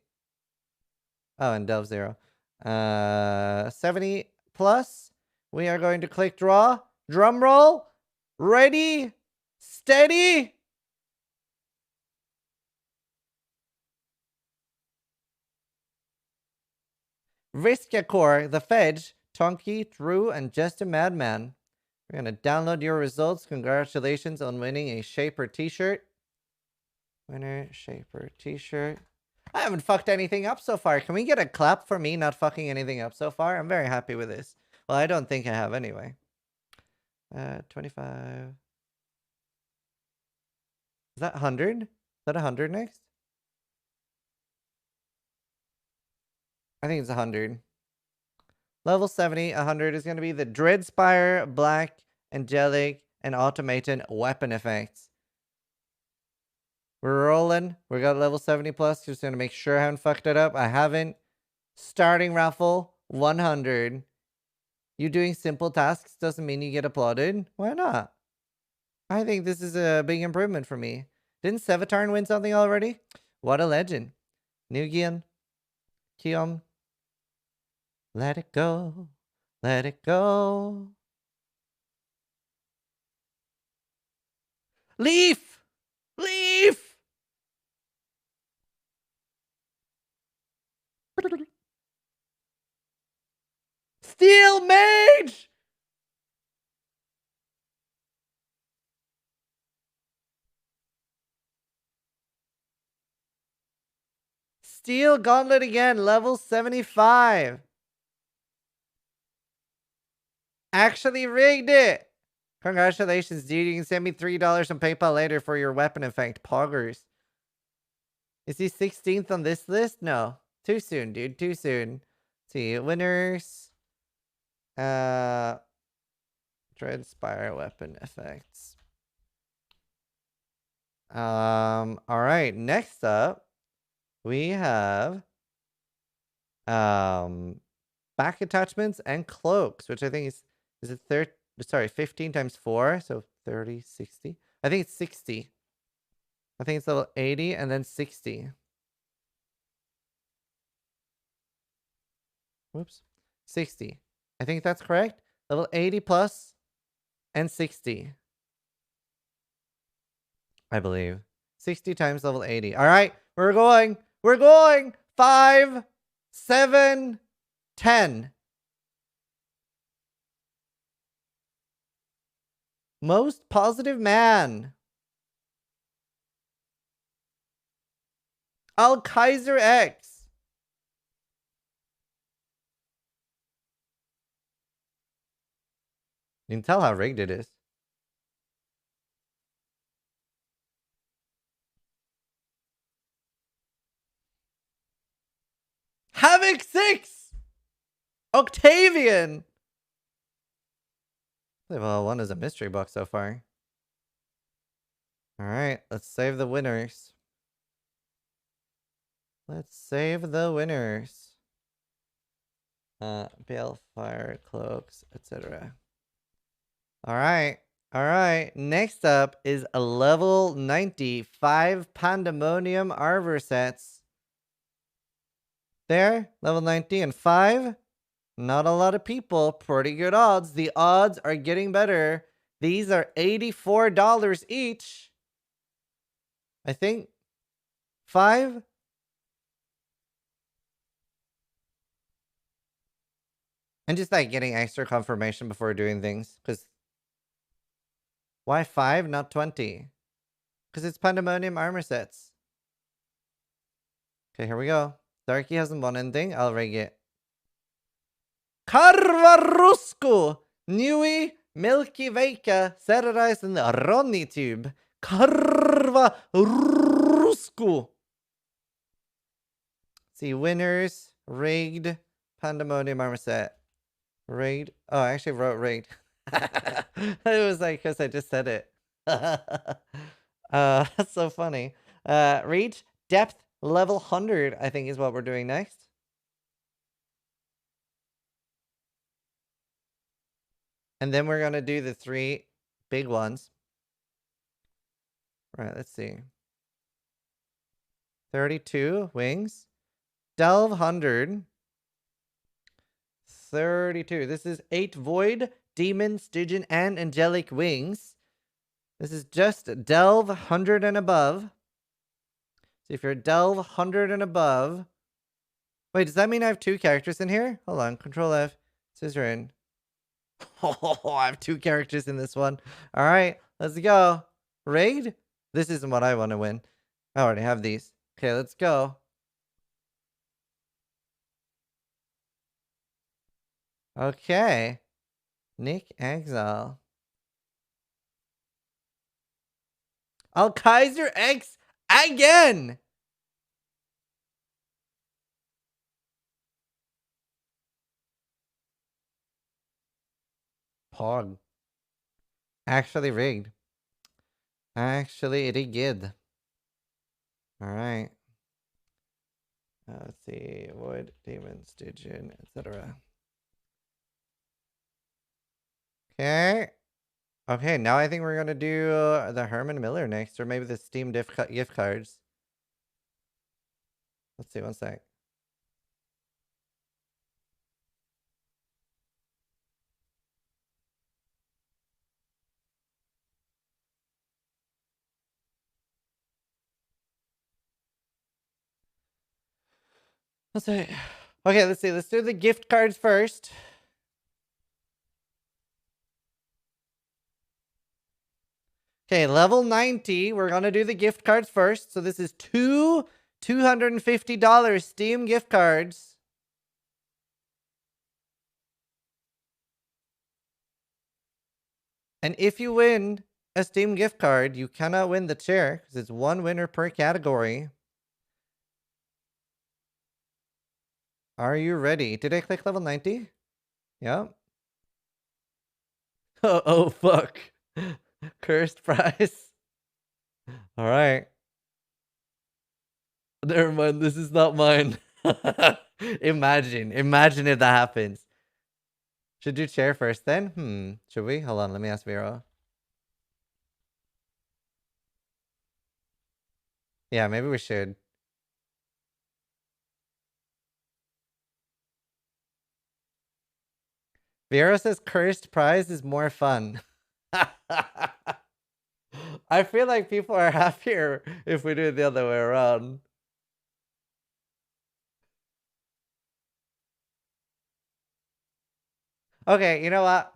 Oh, and Delve 0. 70 plus. We are going to click draw. Drum roll. Ready. Steady. Riskakor, The Fedge, Tonky, Drew, and Just a Madman. We're going to download your results. Congratulations on winning a Shaper t-shirt. Winner, Shaper t-shirt. I haven't fucked anything up so far. Can we get a clap for me not fucking anything up so far? I'm very happy with this. Well, I don't think I have anyway. 25. Is that 100? Is that 100 next? I think it's 100. Level 70, 100 is going to be the Dreadspire, Black, Angelic, and Automated weapon effects. We're rolling. We got level 70 plus. Just going to make sure I haven't fucked it up. I haven't. Starting raffle, 100. You doing simple tasks doesn't mean you get applauded. Why not? I think this is a big improvement for me. Didn't Sevatarn win something already? What a legend. Nugian. Kiom. Let it go. Let it go. Leaf! Leaf! Steel Mage! Steel Gauntlet again, level 75. Actually rigged it. Congratulations, dude. You can send me $3 on PayPal later for your weapon effect. Poggers. Is he 16th on this list? No. Too soon, dude. Too soon. Let's see. Winners. Dreadspire weapon effects. Alright. Next up, we have back attachments and cloaks, which I think is it 15 times 4, so 30, 60. I think it's 60. I think it's level 80 and then 60. Whoops. 60. I think that's correct. Level 80 plus and 60. I believe. 60 times level 80. All right. We're going. We're going. 5, 7, 10. Most positive man. Al Kaiser X. You can tell how rigged it is. Havoc 6! Octavian! Level 1 is a mystery box so far. Alright, let's save the winners. Let's save the winners. Balefire, cloaks, etc. Alright. Alright. Next up is a level 95 Pandemonium Arbor sets. There, level 90 and 5. Not a lot of people. Pretty good odds. The odds are getting better. These are $84 each. I think 5? And just like getting extra confirmation before doing things. Because why 5, not 20? Because it's Pandemonium armor sets. Okay, here we go. Darky hasn't won anything. I'll rig it. Karvarusku! Nui, Milky Veika, Serrais, and the Ronny Tube. Karvarusku! See, winners, rigged, Pandemonium armor set. Rigged. Oh, I actually wrote rigged. It was like, because I just said it. That's so funny. Reach, depth, level 100, I think is what we're doing next. And then we're going to do the 3 big ones. All right, let's see. 32 wings. Delve 100. 32. This is 8 void, demon, stygian, and angelic wings. This is just delve 100 and above. So if you're delve 100 and above. Wait, does that mean I have 2 characters in here? Hold on. Control F. Zizaran. Oh, I have 2 characters in this one. All right, let's go. Raid? This isn't what I want to win. I already have these. Okay, let's go. Okay. Nick Exile. Kaiser X again! Pog. Actually rigged. Actually rigged. Alright. Let's see. Void, Demon, Stygian, etc. Okay. Okay, now I think we're going to do the Herman Miller next, or maybe the Steam gift cards. Let's see, one sec. Let's see. Okay, let's see. Let's do the gift cards first. Okay, level 90. We're going to do the gift cards first. So this is two $250 Steam gift cards. And if you win a Steam gift card, you cannot win the chair because it's 1 winner per category. Are you ready? Did I click level 90? Yep. Oh, fuck. Cursed prize. All right. Never mind. This is not mine. Imagine if that happens. Should do chair first then? Should we? Hold on. Let me ask Viyro. Yeah, maybe we should. Viyro says cursed prize is more fun. I feel like people are happier if we do it the other way around. Okay, you know what?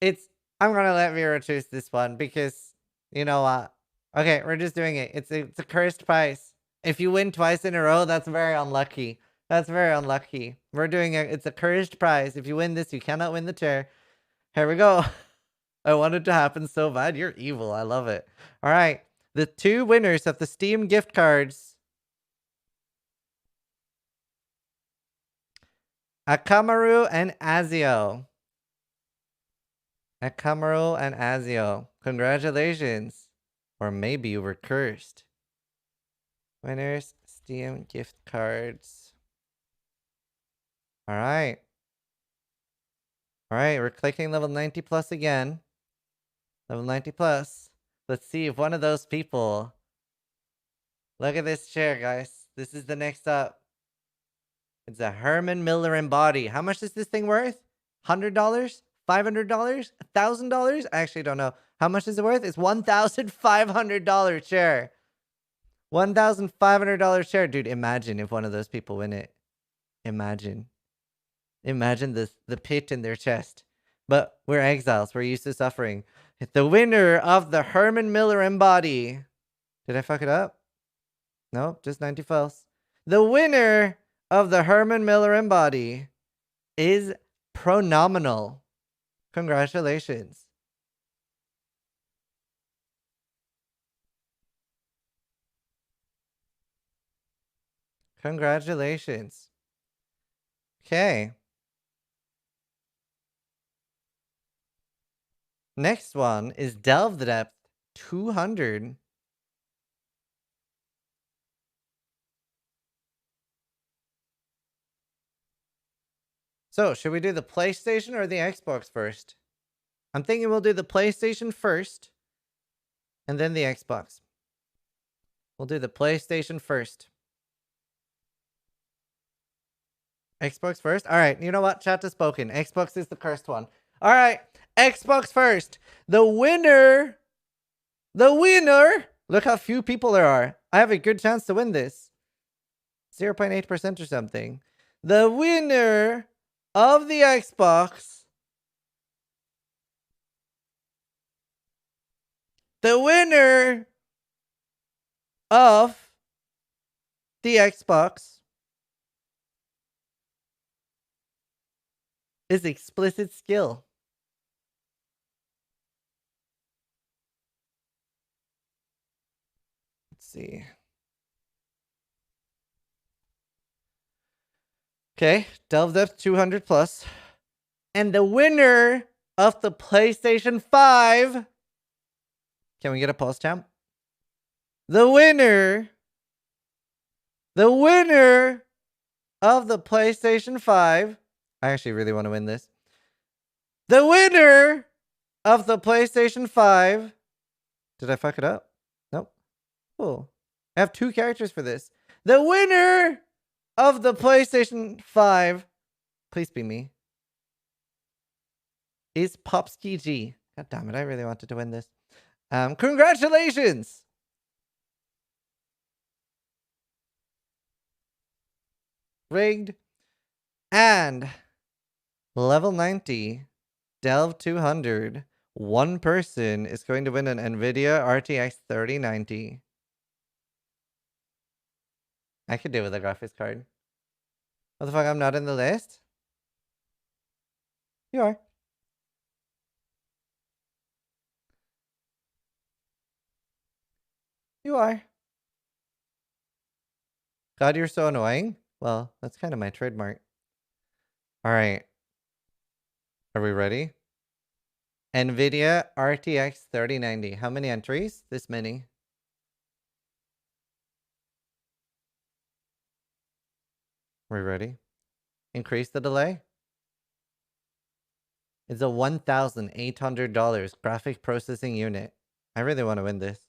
I'm gonna let Viyro choose this one because you know what? Okay, we're just doing it. It's a cursed prize. If you win twice in a row, that's very unlucky. That's very unlucky. We're doing it's a cursed prize. If you win this, you cannot win the chair. Here we go. I want it to happen so bad. You're evil. I love it. All right. The 2 winners of the Steam gift cards. Akamaru and Azio. Akamaru and Azio. Congratulations. Or maybe you were cursed. Winners, Steam gift cards. All right. All right, we're clicking level 90 plus again. Level 90 plus. Let's see if one of those people... Look at this chair, guys. This is the next up. It's a Herman Miller Embody. How much is this thing worth? $100? $500? $1,000? I actually don't know. How much is it worth? It's $1,500 chair. $1,500 share. Dude, imagine if one of those people win it. Imagine the pit in their chest. But we're exiles. We're used to suffering. The winner of the Herman Miller embody. Did I fuck it up? No, just 90 false. The winner of the Herman Miller embody is Pronominal. Congratulations. Congratulations. Okay. Next one is Delve the Depth 200. So, should we do the PlayStation or the Xbox first? I'm thinking we'll do the PlayStation first and then the Xbox. We'll do the PlayStation first. Xbox first? All right, you know what? Chat has spoken. Xbox is the cursed one. All right, Xbox first. The winner. Look how few people there are. I have a good chance to win this. 0.8% or something. The winner of the Xbox. The winner of the Xbox is Explicit Skill. Let's see. Okay, Delve Depth 200 plus. And the winner of the PlayStation 5. Can we get a pulse champ? The winner of the PlayStation 5. I actually really want to win this. The winner of the PlayStation 5. Did I fuck it up? Nope. Cool. I have 2 characters for this. The winner of the PlayStation 5. Please be me. Is Popsky G. God damn it. I really wanted to win this. Congratulations. Rigged. And level 90. Delve 200. One person is going to win an NVIDIA RTX 3090. I could do with a graphics card. What the fuck? I'm not in the list? You are. You are. God, you're so annoying. Well, that's kind of my trademark. All right. Are we ready? NVIDIA RTX 3090. How many entries? This many. Are we ready? Increase the delay. It's a $1,800 graphic processing unit. I really want to win this.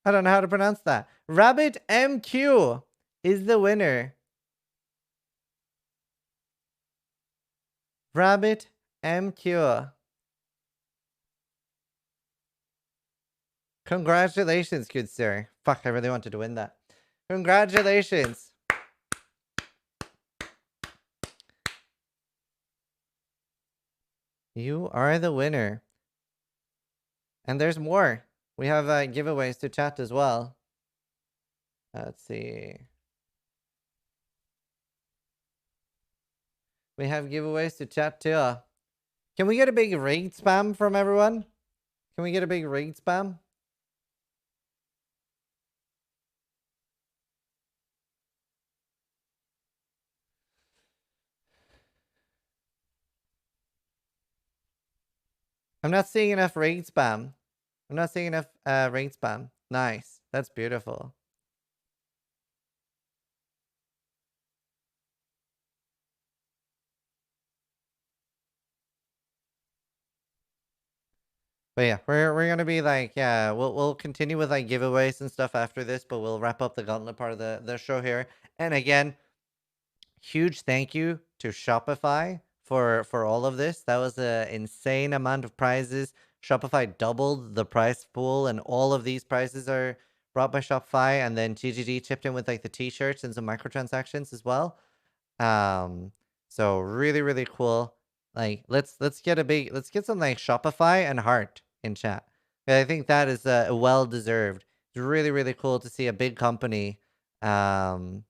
I don't know how to pronounce that. Rabbit MQ is the winner. Rabbit MQ. Congratulations, good sir. Fuck, I really wanted to win that. Congratulations. You are the winner. And there's more. We have giveaways to chat as well. Let's see. We have giveaways to chat too. Can we get a big raid spam from everyone? Can we get a big raid spam? I'm not seeing enough raid spam. I'm not seeing enough raid spam. Nice. That's beautiful. But yeah, we're gonna be like, yeah, we'll continue with like giveaways and stuff after this, but we'll wrap up the gauntlet part of the show here. And again, huge thank you to Shopify for all of this. That was an insane amount of prizes. Shopify doubled the prize pool, and all of these prizes are brought by Shopify. And then GGG chipped in with like the t-shirts and some microtransactions as well. So really cool. Like let's get some like Shopify and heart in chat. I think that is well deserved. It's really cool to see a big company coming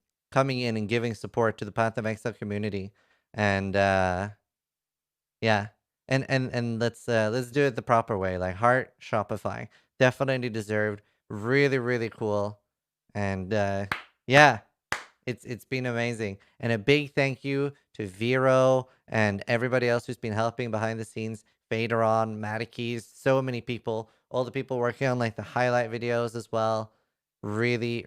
in and giving support to the Path of Exile community. And yeah. And let's do it the proper way. Like heart Shopify. Definitely deserved. Really cool. And yeah. It's been amazing. And a big thank you to Viyro and everybody else who's been helping behind the scenes. Faderon, Matikis, so many people. All the people working on like the highlight videos as well. Really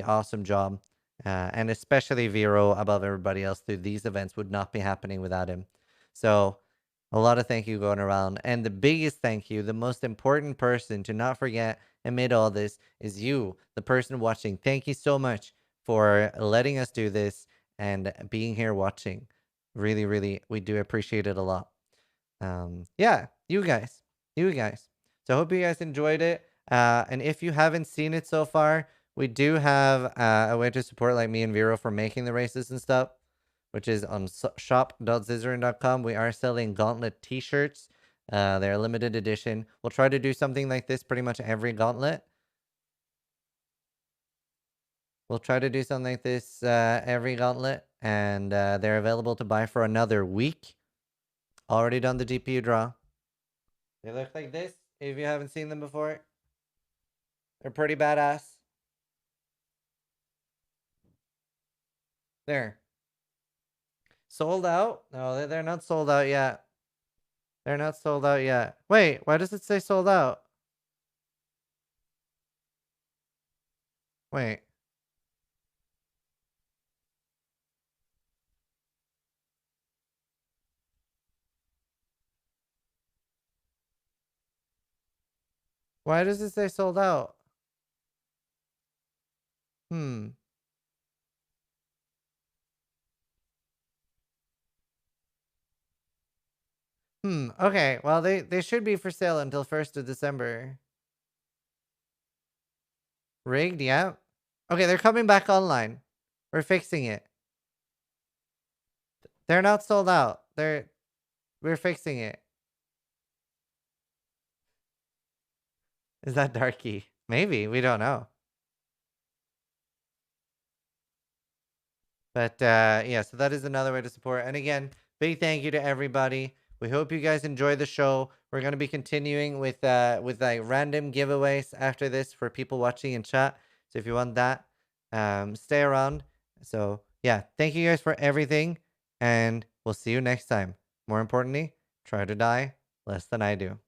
awesome job. And especially Viyro above everybody else through these events would not be happening without him. So a lot of thank you going around. And the biggest thank you, the most important person to not forget amid all this is you, the person watching. Thank you so much for letting us do this and being here watching. Really, we do appreciate it a lot. Yeah, you guys. So I hope you guys enjoyed it. And if you haven't seen it so far, we do have a way to support like me and Viyro for making the races and stuff, which is on shop.zizaran.com. We are selling Gauntlet t-shirts. They're limited edition. We'll try to do something like this pretty much every Gauntlet. We'll try to do something like this every Gauntlet, and they're available to buy for another week. Already done the GPU draw. They look like this, if you haven't seen them before. They're pretty badass. There. Sold out? No, they're not sold out yet. They're not sold out yet. Wait, why does it say sold out? Wait. Why does it say sold out? Okay, well, they should be for sale until 1st of December. Rigged, yeah. Okay, they're coming back online. We're fixing it. They're not sold out. We're fixing it. Is that Darky? Maybe, we don't know. But yeah, so that is another way to support. And again, big thank you to everybody. We hope you guys enjoy the show. We're gonna be continuing with like random giveaways after this for people watching in chat. So if you want that, stay around. So yeah, thank you guys for everything, and we'll see you next time. More importantly, try to die less than I do.